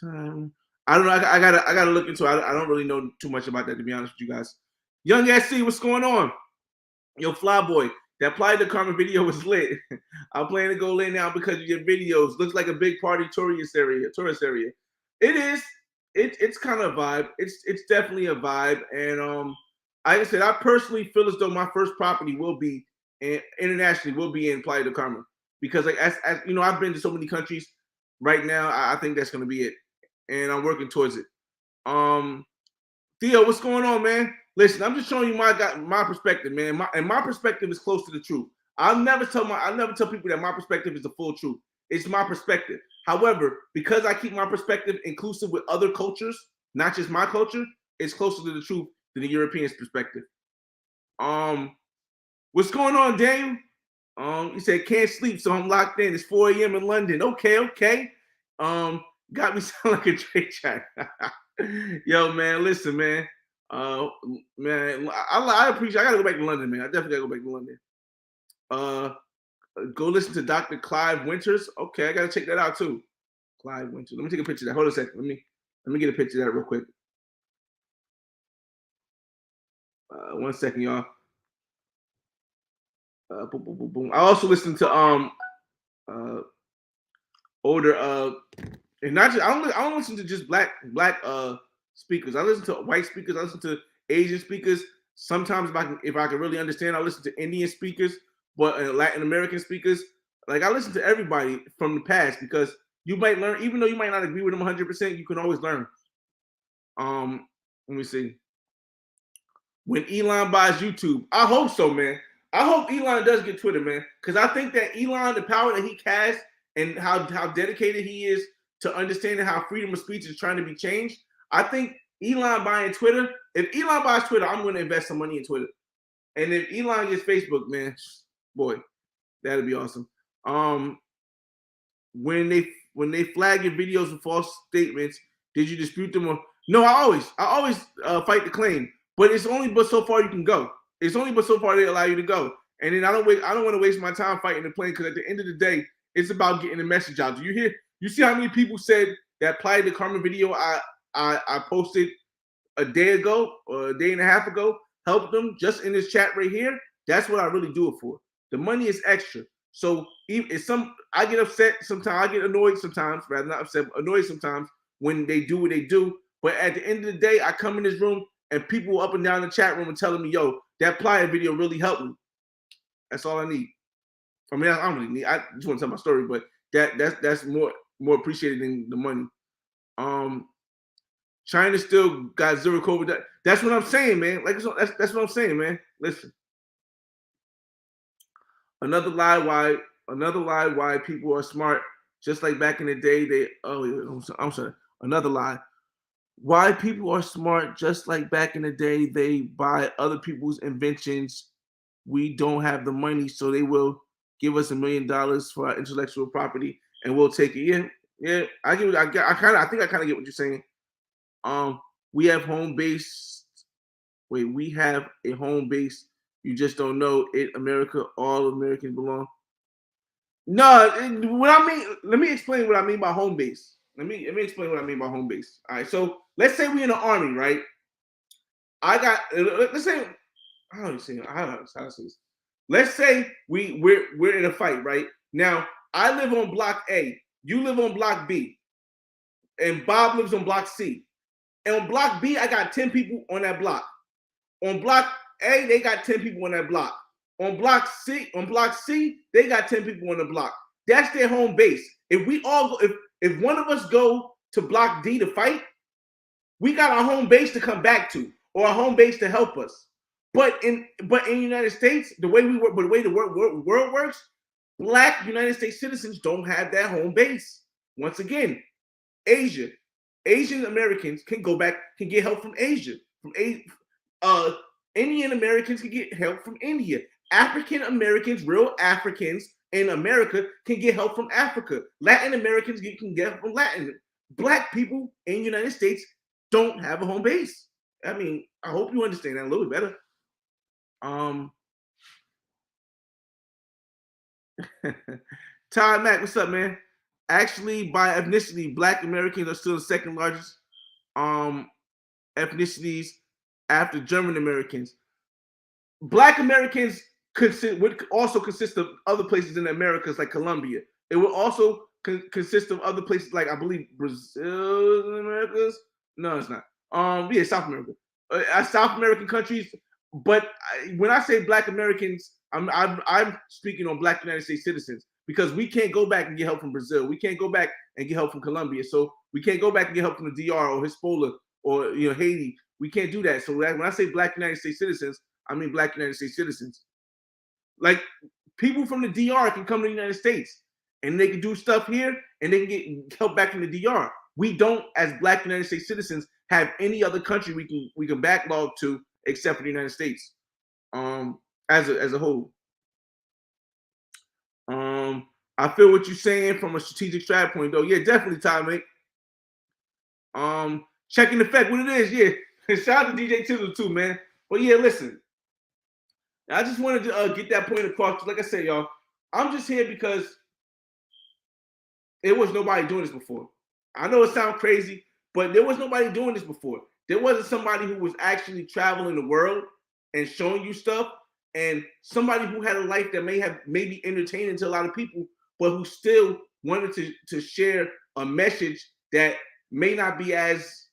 time. I don't know. I gotta look into it. I don't really know too much about that, to be honest with you guys. Young SC, what's going on? Yo, Flyboy, that Playa del Carmen video was lit. I'm planning to go late now because of your videos. Looks like a big party tourist area. It is. It's kind of a vibe. It's definitely a vibe. And like I said, I personally feel as though my first property will be internationally will be in Playa del Carmen, because like as you know, I've been to so many countries. Right now, I think that's going to be it, and I'm working towards it. Theo, what's going on, man? Listen, I'm just showing you my perspective, man. My perspective is close to the truth. I'll never tell people that my perspective is the full truth. It's my perspective. However, because I keep my perspective inclusive with other cultures, not just my culture, it's closer to the truth than the European's perspective. What's going on, Daniel? He said can't sleep, so I'm locked in. It's 4 a.m. in London. Okay. Got me sound like a Drake chat. Yo, man, listen, man. Man, I appreciate. I gotta go back to London, man. I definitely gotta go back to London. Go listen to Dr. Clive Winters. Okay, I gotta check that out too. Clive Winters. Let me take a picture of that. Hold on a second. Let me get a picture of that real quick. 1 second, y'all. Boom, boom, boom, boom. I also listen to older and not just I don't listen to just black speakers. I listen to white speakers. I listen to Asian speakers. Sometimes if I can really understand, I listen to Indian speakers, but Latin American speakers. Like I listen to everybody from the past because you might learn, even though you might not agree with them 100%, you can always learn. Let me see. When Elon buys YouTube, I hope so, man. I hope Elon does get Twitter, man, because I think that Elon, the power that he has, and how dedicated he is to understanding how freedom of speech is trying to be changed. I think Elon buying Twitter. If Elon buys Twitter, I'm going to invest some money in Twitter. And if Elon gets Facebook, man, boy, that'd be awesome. When they flag your videos with false statements, did you dispute them? Or no? I always fight the claim, but it's only but so far you can go. It's only but so far they allow you to go. And then I don't want to waste my time fighting the claim, because at the end of the day, it's about getting the message out. Do you hear? You see how many people said that Playa del Carmen video I posted a day ago or a day and a half ago helped them just in this chat right here? That's what I really do it for. The money is extra. So if I get upset sometimes, I get annoyed sometimes, rather not upset, annoyed sometimes when they do what they do. But at the end of the day, I come in this room and people up and down the chat room are telling me, yo, that Playa video really helped me. That's all I need. I mean, I don't really need. I just want to tell my story, but that's more appreciated than the money. China still got zero COVID. That's what I'm saying, man. Like that's what I'm saying, man. Listen, another lie why people are smart. Just like back in the day, I'm sorry. Another lie. Why people are smart, just like back in the day, they buy other people's inventions. We don't have the money, so they will give us $1 million for our intellectual property, and we'll take it. Yeah. I think I kind of get what you're saying. We have home base. Wait, we have a home base. You just don't know it. America, all Americans belong. No, what I mean. Let me explain what I mean by home base. Let me explain what I mean by home base. All right, so let's say we're in the army, right? Let's say I don't see how to say this. Let's say we're in a fight, right? Now I live on block A, you live on block B, and Bob lives on block C. And on block B, I got 10 people on that block. On block A, they got 10 people on that block. On block C, they got 10 people on the block. That's their home base. If we all go, if one of us go to block D to fight, we got our home base to come back to, or a home base to help us. But in the United States, the way we work, but the way the world works, Black United States citizens don't have that home base. Once again, Asian Americans can get help from Asia. Indian Americans can get help from India. African Americans, real Africans in America, can get help from Africa. Latin Americans can get help from Latin. Black people in the United States don't have a home base. I mean, I hope you understand that a little bit better. Todd Mack, what's up, man? Actually, by ethnicity, Black Americans are still the second largest ethnicities after German Americans. Black Americans would also consist of other places in the Americas, like Colombia. It would also consist of other places, like I believe Brazil in the Americas. No, it's not. Yeah, South America, South American countries. But when I say Black Americans, I'm speaking on Black United States citizens, because we can't go back and get help from Brazil. We can't go back and get help from Colombia. So we can't go back and get help from the DR or Hezbollah or Haiti. We can't do that. So when I say Black United States citizens, I mean Black United States citizens. Like, people from the DR can come to the United States and they can do stuff here and they can get help back from the DR. We don't, as Black United States citizens, have any other country we can backlog to except for the United States. As a whole. I feel what you're saying from a strategic strat point, though. Yeah, definitely, Ty, mate. Checking the fact what it is, yeah. Shout out to DJ Tizzle too, man. But yeah, listen. I just wanted to get that point across. Like I said, y'all, I'm just here because there was nobody doing this before. I know it sounds crazy, but there was nobody doing this before. There wasn't somebody who was actually traveling the world and showing you stuff, and somebody who had a life that may be entertaining to a lot of people, but who still wanted to share a message that may not be as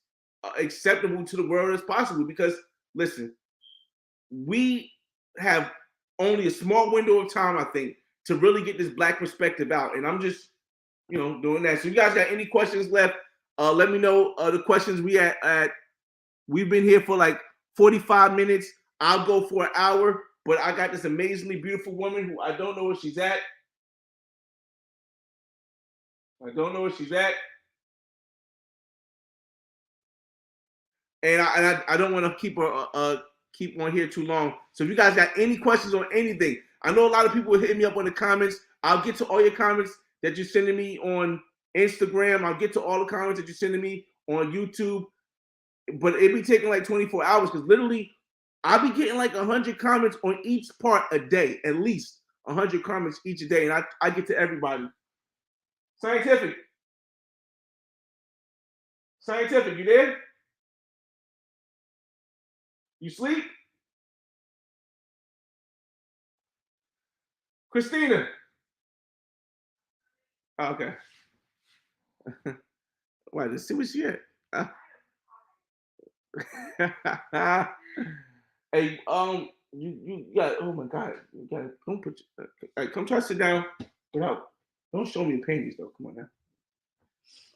acceptable to the world as possible. Because listen, we have only a small window of time, I think, to really get this Black perspective out. And I'm just doing that. So you guys got any questions left? Let me know. The questions we've been here for like 45 minutes. I'll go for an hour, but I got this amazingly beautiful woman who I don't know where she's at. And I don't want to keep on here too long. So if you guys got any questions on anything, I know a lot of people will hit me up in the comments. I'll get to all your comments that you're sending me on Instagram. I'll get to all the comments that you're sending me on YouTube. But it be taking like 24 hours because literally I'll be getting like 100 comments on each part a day, at least 100 comments each a day. And I get to everybody. Scientific, you there? You sleep? Christina. Oh, okay. Why? Let's see what she at. Hey, you got. Oh my God, you got. Don't put. All right, come try to sit down. Without. Don't show me the panties though. Come on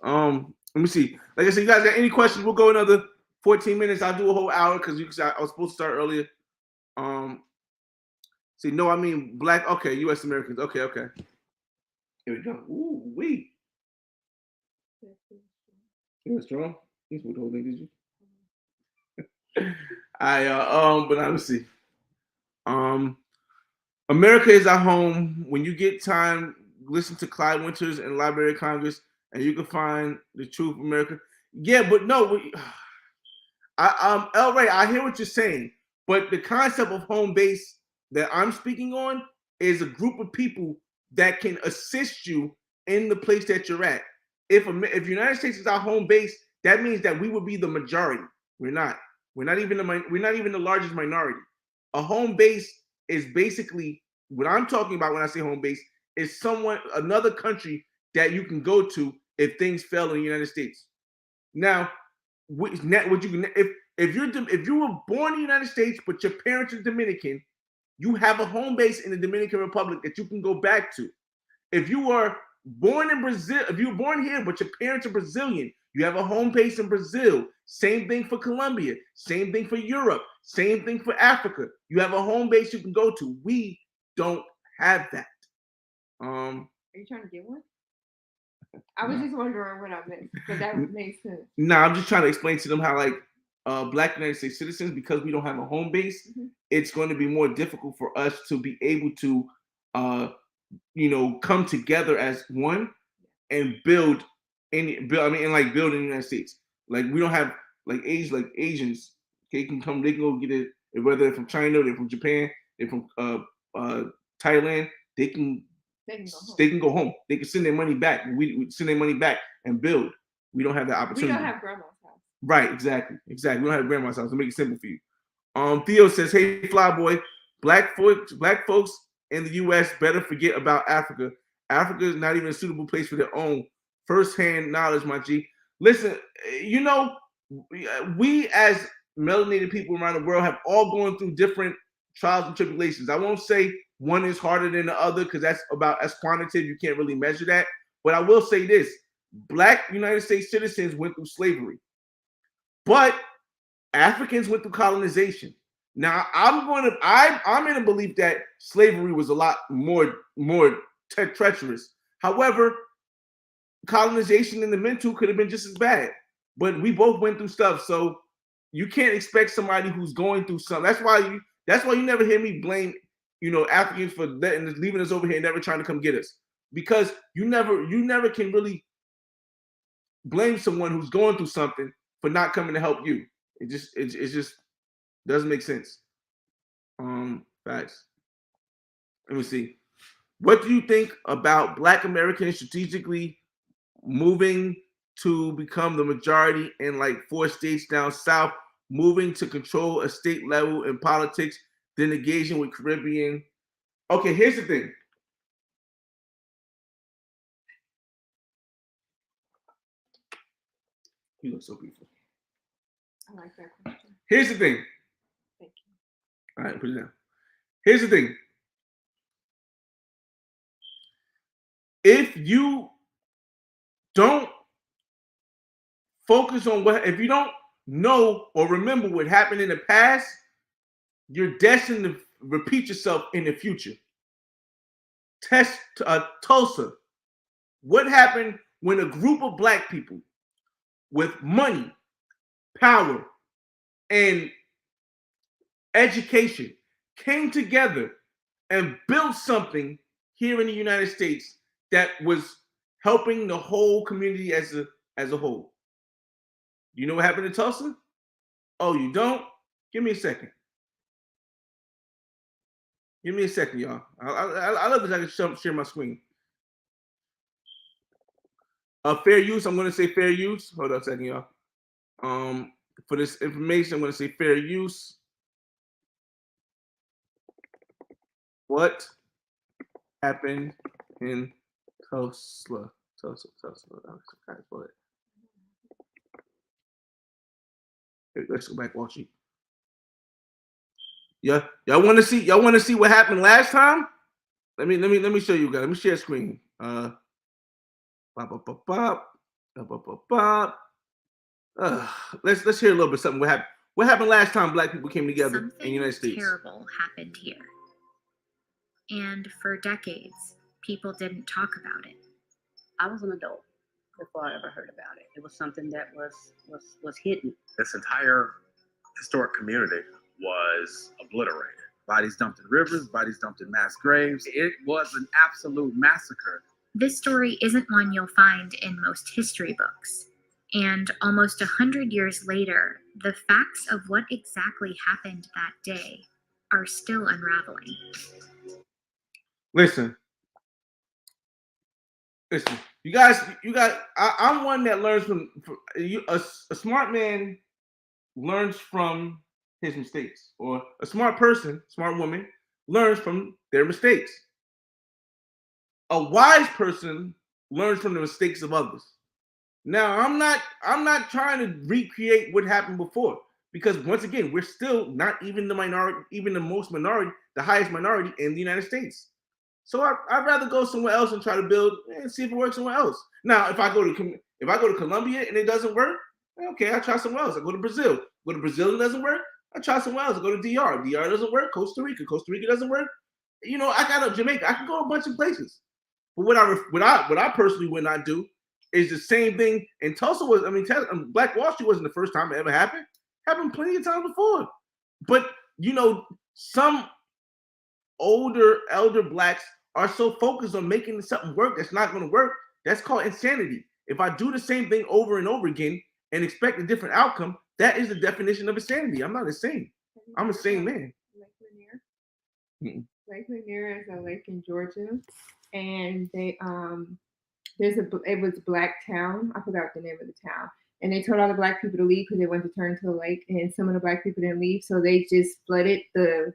now. Let me see. Like I said, you guys got any questions? We'll go another 14 minutes. I'll do a whole hour because I was supposed to start earlier. See, no, I mean black. Okay, U.S. Americans. Okay. Here we go. Ooh, wee. You was strong. You put the whole thing, did you? But let me see. America is our home. When you get time, listen to Clyde Winters and Library of Congress, and you can find the truth of America. Yeah, but no, El Ray, I hear what you're saying, but the concept of home base that I'm speaking on is a group of people that can assist you in the place that you're at. If United States is our home base, that means that we would be the majority. We're not. We're not even the largest minority. A home base is basically what I'm talking about when I say home base is another country that you can go to if things fail in the United States. Now, if you were born in the United States but your parents are Dominican, you have a home base in the Dominican Republic that you can go back to. If you were born in Brazil, if you were born here but your parents are Brazilian, you have a home base in Brazil. Same thing for Colombia. Same thing for Europe. Same thing for Africa. You have a home base you can go to. We don't have that. Are you trying to get one? I was just wondering what I missed, because that makes sense. No, I'm just trying to explain to them how like Black United States citizens, because we don't have a home base, it's going to be more difficult for us to be able to come together as one and build in the United States. Like we don't have like Asians, they can go get it, whether they're from China, they're from Japan, they're from Thailand, they can go home. They can send their money back. We send their money back and build. We don't have that opportunity. We don't have grandma's house. Right, exactly. We don't have grandma's house. To make it simple for you. Theo says, "Hey, Flyboy, black folks in the U.S. better forget about Africa. Africa is not even a suitable place for their own. First-hand knowledge, my G. Listen, we as melanated people around the world have all gone through different trials and tribulations. I won't say one is harder than the other because that's quantitative. You can't really measure that. But I will say this: Black United States citizens went through slavery, but Africans went through colonization. Now I'm in a belief that slavery was a lot more treacherous. However, colonization in the mental could have been just as bad. But we both went through stuff, so you can't expect somebody who's going through something. That's why you never hear me blame Africans for leaving us over here and never trying to come get us, because you never can really blame someone who's going through something for not coming to help you. It just doesn't make sense. Facts. Let me see. What do you think about Black Americans strategically moving to become the majority in like 4 states down south, moving to control a state level in politics, then engaging with Caribbean? Okay, here's the thing. You look so beautiful. I like that question. Here's the thing. Thank you. All right, put it down. Here's the thing. If you don't focus on what, if you don't know or remember what happened in the past, you're destined to repeat yourself in the future. Tulsa. What happened when a group of black people with money, power, and education came together and built something here in the United States that was helping the whole community as a whole? You know what happened in Tulsa? Oh, you don't? Give me a second. Give me a second, y'all. I love this. I can share my screen. Fair use. I'm going to say fair use. Hold on a second, y'all. For this information, I'm going to say fair use. What happened in Tulsa? Tulsa. Let's go back, Wall Street. Yeah, y'all want to see? Y'all want to see what happened last time? Let me show you guys. Let me share screen. Let's hear a little bit something. What happened? What happened last time black people came together in the United States? Something terrible happened here, and for decades, people didn't talk about it. I was an adult before I ever heard about it. It was something that was hidden. This entire historic community was obliterated. Bodies dumped in rivers, bodies dumped in mass graves. It was an absolute massacre. This story isn't one you'll find in most history books. And almost 100 years later, the facts of what exactly happened that day are still unraveling. Listen, you guys. I'm one that learns from you. A smart man learns from his mistakes, or a smart person, smart woman learns from their mistakes. A wise person learns from the mistakes of others. Now, I'm not trying to recreate what happened before, because once again, we're still not even the minority, even the most minority, the highest minority in the United States. So I'd rather go somewhere else and try to build and see if it works somewhere else. Now, if I go to Colombia and it doesn't work, okay, I try somewhere else. I go to Brazil. Go to Brazil and it doesn't work, I try somewhere else. I go to DR. DR doesn't work. Costa Rica doesn't work. You know, I got to Jamaica. I can go a bunch of places. But what I personally would not do is the same thing. And Tulsa was, Black Wall Street wasn't the first time it ever happened. Happened plenty of times before. But you know, some elder blacks are so focused on making something work that's not going to work. That's called insanity. If I do the same thing over and over again and expect a different outcome, that is the definition of insanity. I'm not insane. I'm a sane man. Lake Lanier. Lake Lanier is a lake in Georgia, and they it was Black Town. I forgot the name of the town. And they told all the black people to leave because they wanted to turn to the lake, and some of the black people didn't leave, so they just flooded the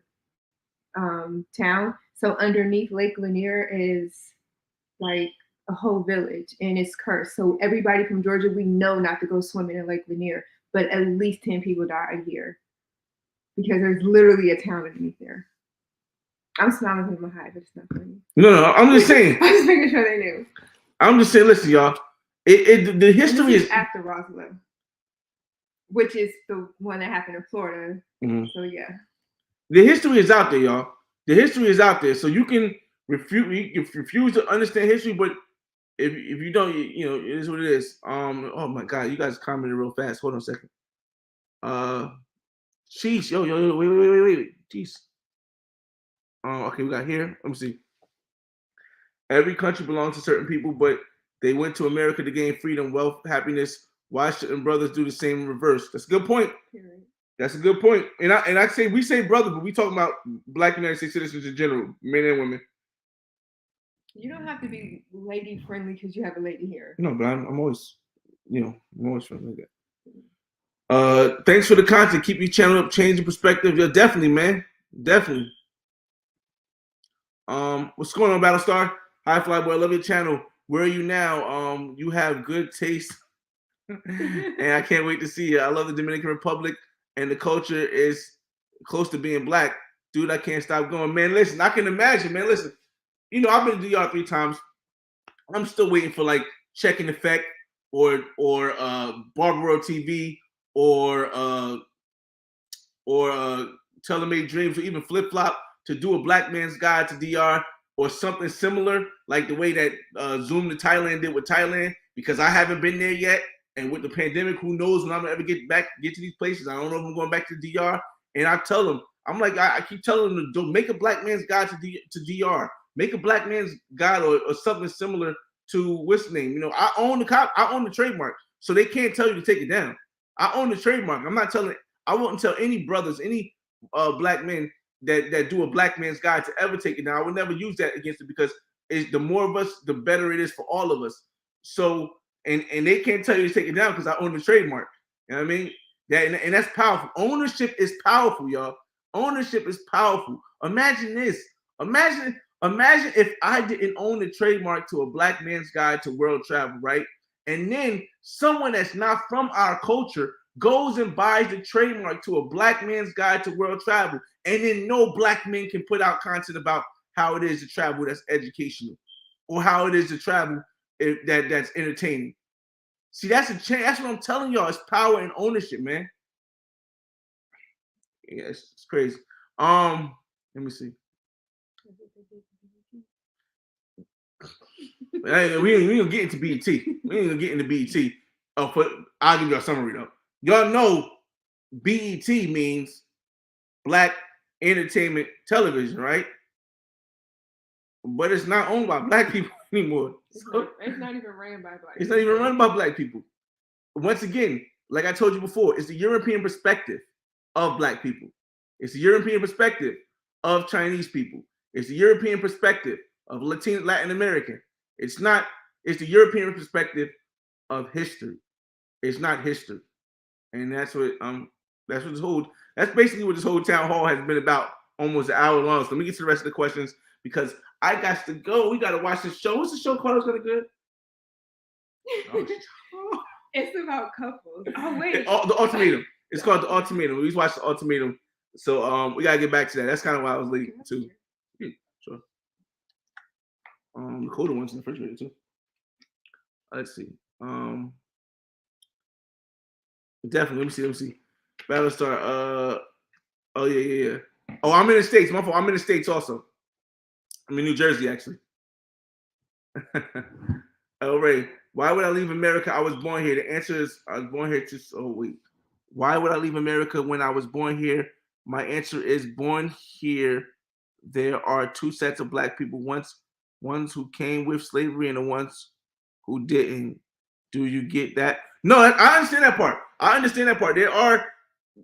town. So underneath Lake Lanier is like a whole village, and it's cursed. So everybody from Georgia, we know not to go swimming in Lake Lanier, but at least 10 people die a year because there's literally a town underneath there. I'm smiling in my high, but it's not funny. No, I'm just saying. I'm just making sure they knew. I'm just saying, listen, y'all. The history is after Roswell, which is the one that happened in Florida. Mm-hmm. So yeah, the history is out there, y'all. The history is out there, so you can refuse to understand history, but if you don't, you know, it is what it is. Oh my God, you guys commented real fast. Hold on a second. Jeez, yo, wait, jeez. Okay, we got here. Let me see. Every country belongs to certain people, but they went to America to gain freedom, wealth, happiness. Why shouldn't brothers do the same in reverse? That's a good point. That's a good point. And I say, we say brother, but we talking about Black United States citizens in general, men and women. You don't have to be lady friendly because you have a lady here. No, but I'm always, I'm always friendly like that. Thanks for the content. Keep your channel up, changing perspective. Yeah, definitely, man. Definitely. What's going on, Battlestar? Hi, Flyboy. I love your channel. Where are you now? You have good taste. And I can't wait to see you. I love the Dominican Republic, and the culture is close to being black. Dude, I can't stop going. Man, listen, I can imagine, man. Listen, I've been to DR 3 times. I'm still waiting for like Check in Effect or Barbaro TV or Telemade Dreams or even Flip Flop to do a Black Man's Guide to DR or something similar like the way that Zoom to Thailand did with Thailand, because I haven't been there yet. And with the pandemic, who knows when I'm gonna ever get to these places. I don't know if I'm going back to DR. And I tell them, I'm like, I keep telling them to make a Black Man's Guide to DR. Make a Black Man's Guide or something similar to what's the name. You know, I own the trademark, so they can't tell you to take it down. I own the trademark. I'm not telling. I wouldn't tell any brothers, any Black men that do a Black Man's Guide to ever take it down. I would never use that against it, because the more of us, the better it is for all of us. So, and they can't tell you to take it down because I own the trademark. You know what I mean? And that's powerful. Ownership is powerful, y'all. Ownership is powerful. Imagine this. Imagine if I didn't own the trademark to a Black Man's Guide to World Travel, right? And then someone that's not from our culture goes and buys the trademark to a Black Man's Guide to World Travel, and then no Black men can put out content about how it is to travel that's educational, or how it is to travel that's entertaining. See, that's a change. That's what I'm telling y'all. It's power and ownership, man. Yeah, it's crazy. Let me see. We ain't gonna get into BET. We ain't gonna get into BET. I'll give you a summary though. Y'all know BET means Black Entertainment Television, right? But it's not owned by Black people anymore. It's not even ran by Black people. It's not even run by Black people. Once again, like I told you before, it's the European perspective of Black people. It's the European perspective of Chinese people. It's the European perspective of Latin American. It's the European perspective of history. It's not history. And that's basically what this whole town hall has been about, almost an hour long. So let me get to the rest of the questions, because I got to go. We got to watch this show. What's the show called? It's gonna be good. It's about couples. Oh wait. The Ultimatum. It's called The Ultimatum. We just watched The Ultimatum. So we gotta get back to that. That's kind of why I was late too. Yeah, sure. The colder ones in the refrigerator too. Let's see. Definitely. Let me see. Battlestar. Oh yeah. Oh, I'm in the States. My fault. I'm in the States also. I'm in New Jersey actually. Oh, Ray. Why would I leave America? I was born here. The answer is I was born here to. Oh wait. Why would I leave America when I was born here? My answer is born here. There are two sets of Black people. Ones who came with slavery and the ones who didn't. Do you get that? No, I understand that part. There are,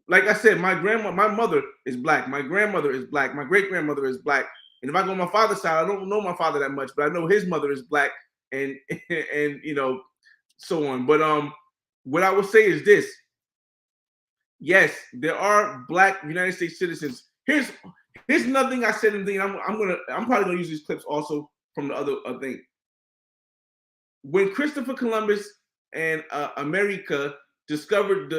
like I said, my mother is Black. My grandmother is Black. My great grandmother is Black. And if I go on my father's side, I don't know my father that much, but I know his mother is Black, and you know, so on. But what I would say is this: yes, there are Black United States citizens. Here's nothing I said in the thing. I'm probably gonna use these clips also from the other thing. When Christopher Columbus and America discovered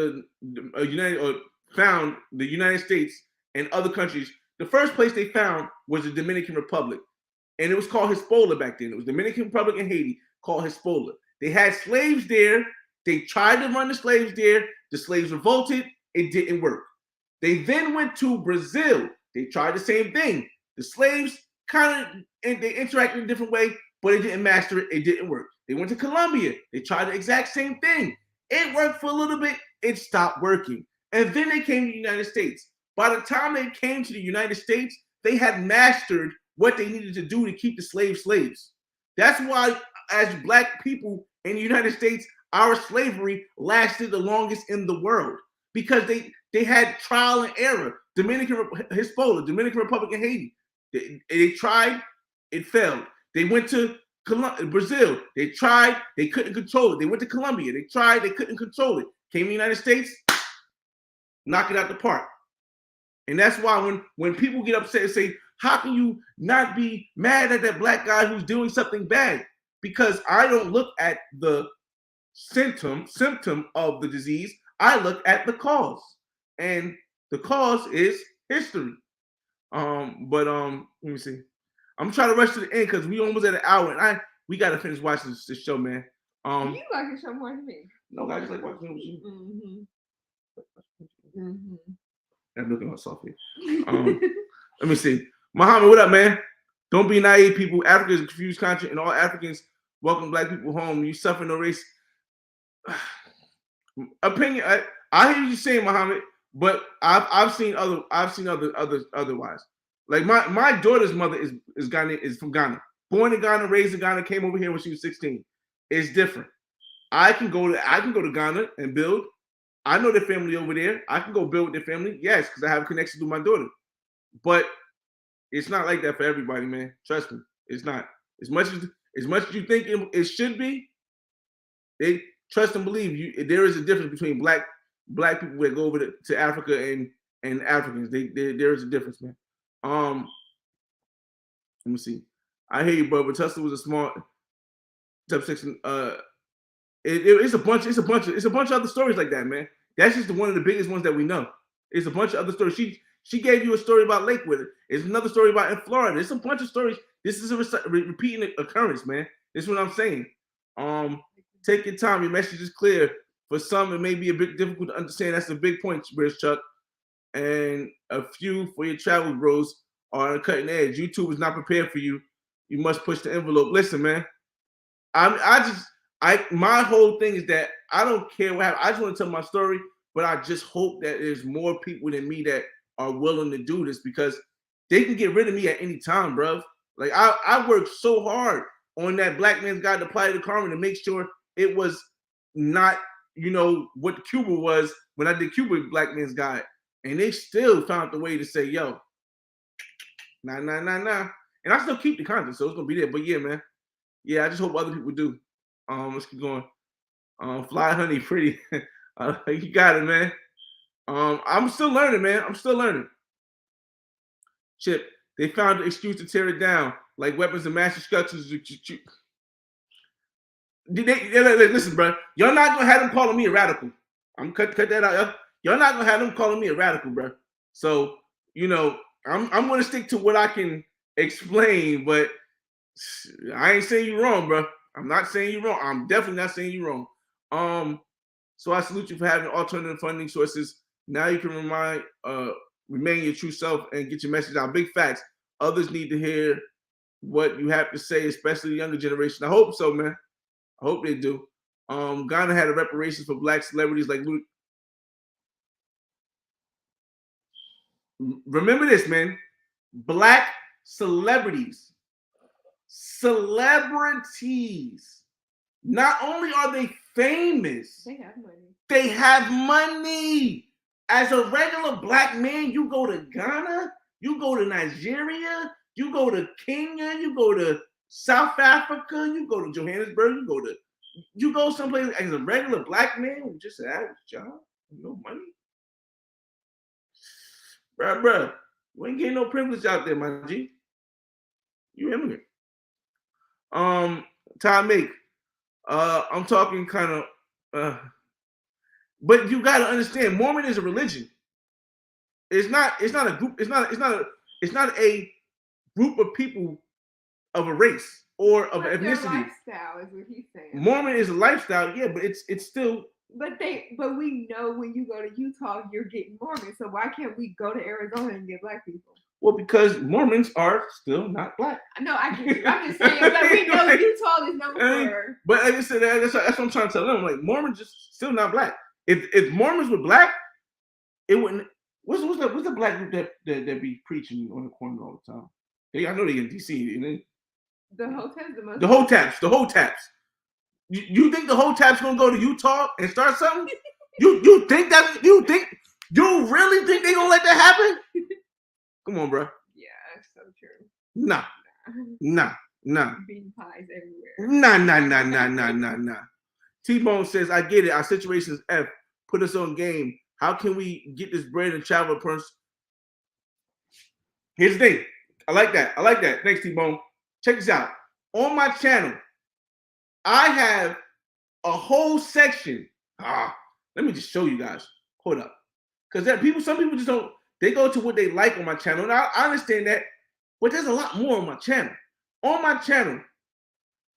found the United States and other countries, the first place they found was the Dominican Republic, and it was called Hispaniola back then. It was Dominican Republic and Haiti, called Hispaniola. They had slaves there. They tried to run the slaves there. The slaves revolted. It didn't work. They then went to Brazil. They tried the same thing. The slaves they interacted in a different way, but it didn't master it. It didn't work. They went to Colombia. They tried the exact same thing. It worked for a little bit. It stopped working. And then they came to the United States. By the time they came to the United States, they had mastered what they needed to do to keep the slaves. That's why, as Black people in the United States, our slavery lasted the longest in the world, because they had trial and error. Dominican Republic, and Haiti. They tried, it failed. They went to Brazil. They tried, they couldn't control it. They went to Colombia. They tried, they couldn't control it. Came to the United States, knock it out the park. And that's why when people get upset and say, how can you not be mad at that Black guy who's doing something bad? Because I don't look at the symptom of the disease. I look at the cause. And the cause is history. Let me see. I'm trying to rush to the end because we almost at an hour, and we gotta finish watching this show, man. You like the show more than me. No, I just like watching it with you. I'm looking on Sophie. Let me see. Muhammad, what up, man? Don't be naive, people. Africa is a confused country, and all Africans welcome black people home. You suffer no race. Opinion. I hear you saying, Muhammad, but I've seen otherwise. Like my daughter's mother is from Ghana, born in Ghana, raised in Ghana, came over here when she was 16. It's different. I can go to Ghana and build. I know their family over there. I can go build with their family. Yes, because I have connections with my daughter. But it's not like that for everybody, man. Trust me, it's not. As much as you think it should be, they trust and believe you. There is a difference between black people that go over to Africa and Africans. There is a difference, man. Let me see. I hear you, but Tesla was a smart type 6. It's a bunch of other stories like that, man. That's just one of the biggest ones that we know. It's a bunch of other stories. She gave you a story about Lakewood. It's another story about in Florida. It's a bunch of stories. This is a repeating occurrence, man. This is what I'm saying. Take your time. Your message is clear. For some, it may be a bit difficult to understand. That's a big point, British Chuck. And a few for your travel bros are on the cutting edge. YouTube is not prepared for you. You must push the envelope. Listen, man. My whole thing is that I don't care what happens. I just want to tell my story, but I just hope that there's more people than me that are willing to do this, because they can get rid of me at any time, bro. Like I worked so hard on that Black Man's Guide to Playa del Carmen to make sure it was not, what Cuba was when I did Cuba Black Man's Guide, and they still found the way to say, yo, nah. And I still keep the content, so it's gonna be there. But yeah, man. Yeah, I just hope other people do. Let's keep going. Fly Honey, pretty. You got it, man. I'm still learning, man. I'm still learning. Chip, they found an excuse to tear it down, like weapons of mass destruction. Listen, bro. Y'all not gonna have them calling me a radical. I'm cut that out. Y'all not gonna have them calling me a radical, bro. So I'm gonna stick to what I can explain, but I ain't saying you wrong, bro. I'm not saying you wrong. I'm definitely not saying you wrong. So I salute you for having alternative funding sources. Now you can remain your true self and get your message out. Big facts. Others need to hear what you have to say, especially the younger generation. I hope so, man. I hope they do. Ghana had a reparations for black celebrities like Luke. Remember this, man. Black celebrities. Not only are they famous, they have money. As a regular black man, you go to Ghana, you go to Nigeria, you go to Kenya, you go to South Africa, you go to Johannesburg, you go someplace as a regular black man with just an average job, no money. Bruh, you ain't getting no privilege out there, my G. You immigrant. Time make. I'm talking kind of but you gotta understand, Mormon is a religion. It's not a group, it's not a group of people of a race or of ethnicity. Lifestyle is what he's saying. Mormon is a lifestyle, yeah, but it's still. But we know when you go to Utah, you're getting Mormon. So why can't we go to Arizona and get black people? Well, because Mormons are still not black. No, I get you. I'm just saying, but we know Utah is known for. But like I said, that's what I'm trying to tell them. Like, Mormons just still not black. If Mormons were black, it wouldn't. What's the black group that be preaching on the corner all the time? I know they in DC. The Hotaps, the Hotaps. You think the Hotaps gonna go to Utah and start something? You really think they gonna let that happen? Come on, bro. Yeah, that's so true. Nah. Bean pies everywhere. Nah. T-Bone says, I get it. Our situation is F. Put us on game. How can we get this bread and travel person? Here's the thing. I like that. Thanks, T-Bone. Check this out. On my channel, I have a whole section. Let me just show you guys. Hold up. Because some people just don't. They go to what they like on my channel. And I understand that, but there's a lot more on my channel. On my channel,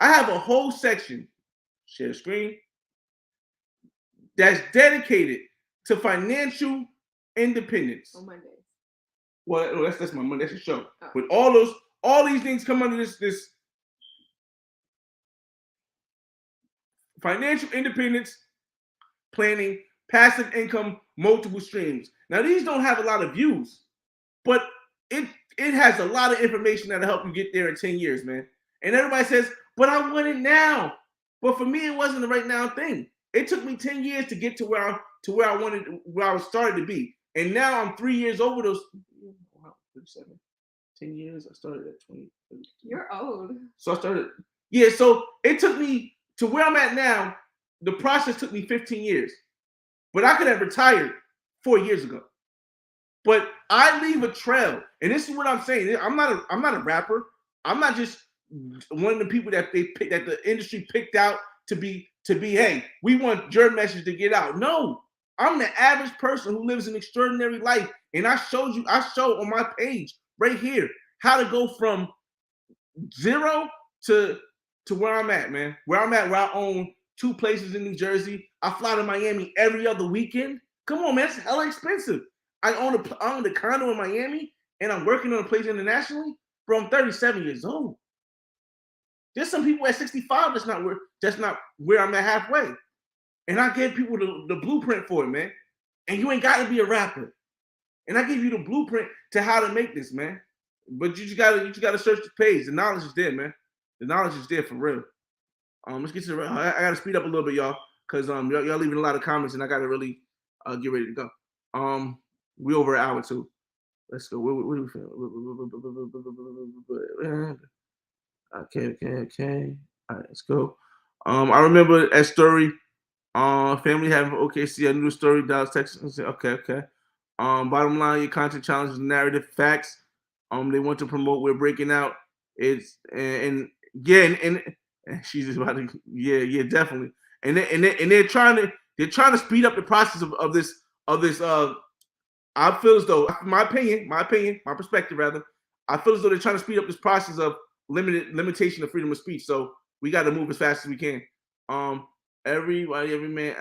I have a whole section share screen, that's dedicated to financial independence. On Mondays. Well, that's my Monday. That's a show. Oh. But all these things come under this financial independence, planning, passive income, multiple streams. Now these don't have a lot of views, but it has a lot of information that'll help you get there in 10 years, man. And everybody says, but I want it now. But for me, it wasn't the right now thing. It took me 10 years to get to where I was started to be. And now I'm 3 years over those. Wow, 37. 10 years. I started at 20. You're old. So I started. Yeah, so it took me to where I'm at now. The process took me 15 years. But I could have retired 4 years ago. But I leave a trail. And this is what I'm saying. I'm not a rapper. I'm not just one of the people that the industry picked out to be, hey, we want your message to get out. No, I'm the average person who lives an extraordinary life. And I show on my page right here how to go from 0 to where I'm at, man. Where I own 2 places in New Jersey. I fly to Miami every other weekend. Come on, man, it's hella expensive. I own a condo in Miami, and I'm working on a place internationally. Bro, I'm 37 years old. There's some people at 65 that's not where I'm at halfway. And I give people the blueprint for it, man. And you ain't got to be a rapper. And I give you the blueprint to how to make this, man. But you just gotta search the page. The knowledge is there, man. The knowledge is there for real. Let's get to the. I gotta speed up a little bit, y'all, because y'all leaving a lot of comments, and I gotta really get ready to go. We over an hour too. Let's go. What do we feel? Okay. All right, let's go. I remember that story. Family having OKC. I knew the story. Dallas, Texas. Okay. Bottom line, your content challenges narrative facts. They want to promote. We're breaking out. It's and she's just about to definitely. And they're trying to speed up the process of this. I feel as though, my perspective rather, I feel as though they're trying to speed up this process of limitation of freedom of speech. So we got to move as fast as we can. Every man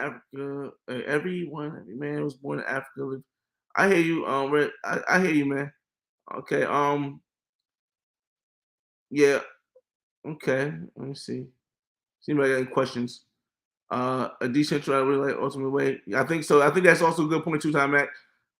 was born in Africa. I hear you, Red. I hear you, man. Okay. Yeah. Okay. Let me see. See if I got any questions. A decentralized really like ultimate way. I think so. I think that's also a good point too, Time Mac.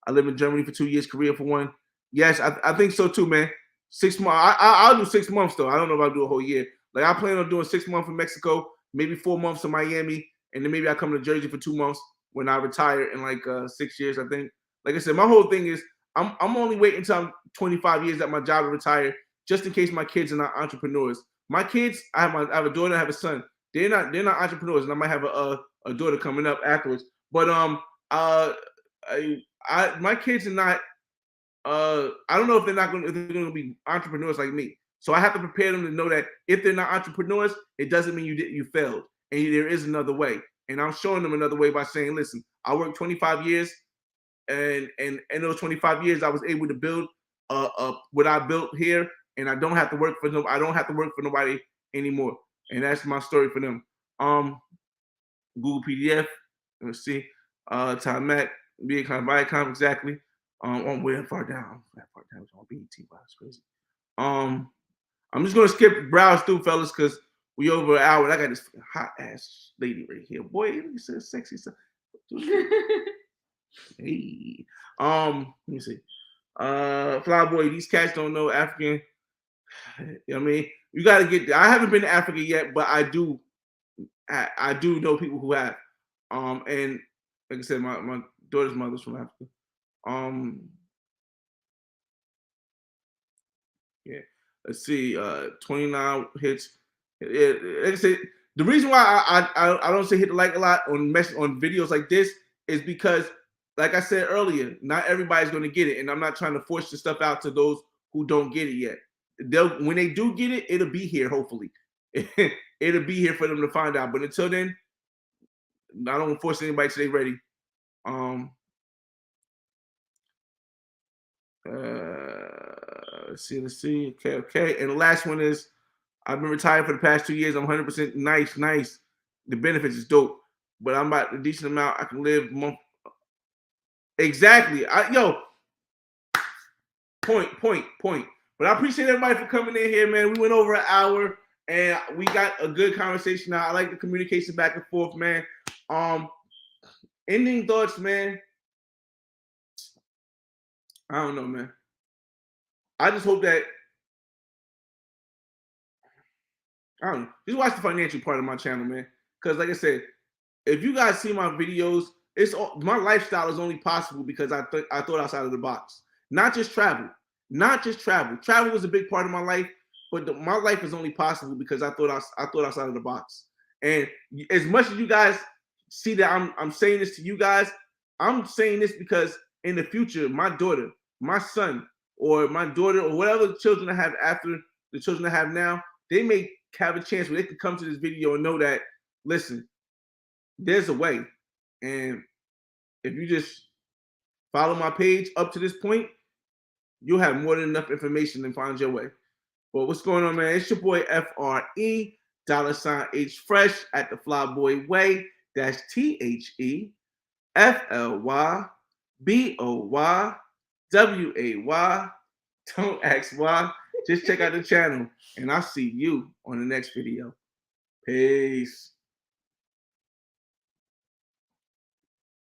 I lived in Germany for 2 years, Korea for 1. Yes, I think so too, man. 6 months. I'll do 6 months though. I don't know if I'll do a whole year. Like I plan on doing 6 months in Mexico, maybe 4 months in Miami, and then maybe I come to Jersey for 2 months when I retire in like 6 years. I think. Like I said, my whole thing is I'm only waiting until I'm 25 years at my job to retire, just in case my kids are not entrepreneurs. My kids, I have a daughter, I have a son. They're not entrepreneurs, and I might have a daughter coming up afterwards. But my kids are not. I don't know if they're going to be entrepreneurs like me. So I have to prepare them to know that if they're not entrepreneurs, it doesn't mean you failed, and there is another way. And I'm showing them another way by saying, listen, I worked 25 years, and in those 25 years, I was able to build what I built here, and I don't have to work for them. I don't have to work for nobody anymore. And that's my story for them. Google PDF. Let's see. Time Mac. Viacom, exactly. I'm way far down. That far down. It's on BET. Wow, that's crazy. I'm just gonna skip browse through, fellas, because we over an hour. And I got this hot ass lady right here. Boy, you said sexy stuff. Hey. Let me see. Flyboy, these cats don't know African. I mean, you got to get there. I haven't been to Africa yet, but I do know people who have. And like I said, my daughter's mother's from Africa. Yeah. Let's see. 29 hits. Yeah, like I said, the reason why I don't say hit the like a lot on videos like this is because, like I said earlier, not everybody's going to get it, and I'm not trying to force the stuff out to those who don't get it yet. When they do get it, it'll be here, hopefully. It'll be here for them to find out. But until then, I don't force anybody to stay ready. Let's see. Okay. And the last one is, I've been retired for the past 2 years. I'm 100% nice. the benefits is dope. But I'm about a decent amount. I can live month. Exactly. Point. But I appreciate everybody for coming in here, man. We went over an hour and we got a good conversation now. I like the communication back and forth, man. Ending thoughts, man. I don't know, man. I just hope that I don't know. Just watch the financial part of my channel, man. Because like I said, if you guys see my videos, my lifestyle is only possible because I thought outside of the box. Not just travel. Travel was a big part of my life, but my life is only possible because I thought outside of the box. And as much as you guys see that I'm saying this to you guys, I'm saying this because in the future, my daughter, my son, or my daughter, or whatever children I have after the children I have now, they may have a chance where they can come to this video and know that, listen, there's a way. And if you just follow my page up to this point, you'll have more than enough information to find your way. But what's going on, man? It's your boy FRE, $H Fresh at the Flyboy Way. That's THEFLYBOYWAY. Don't ask why. Just check out the channel, and I'll see you on the next video. Peace.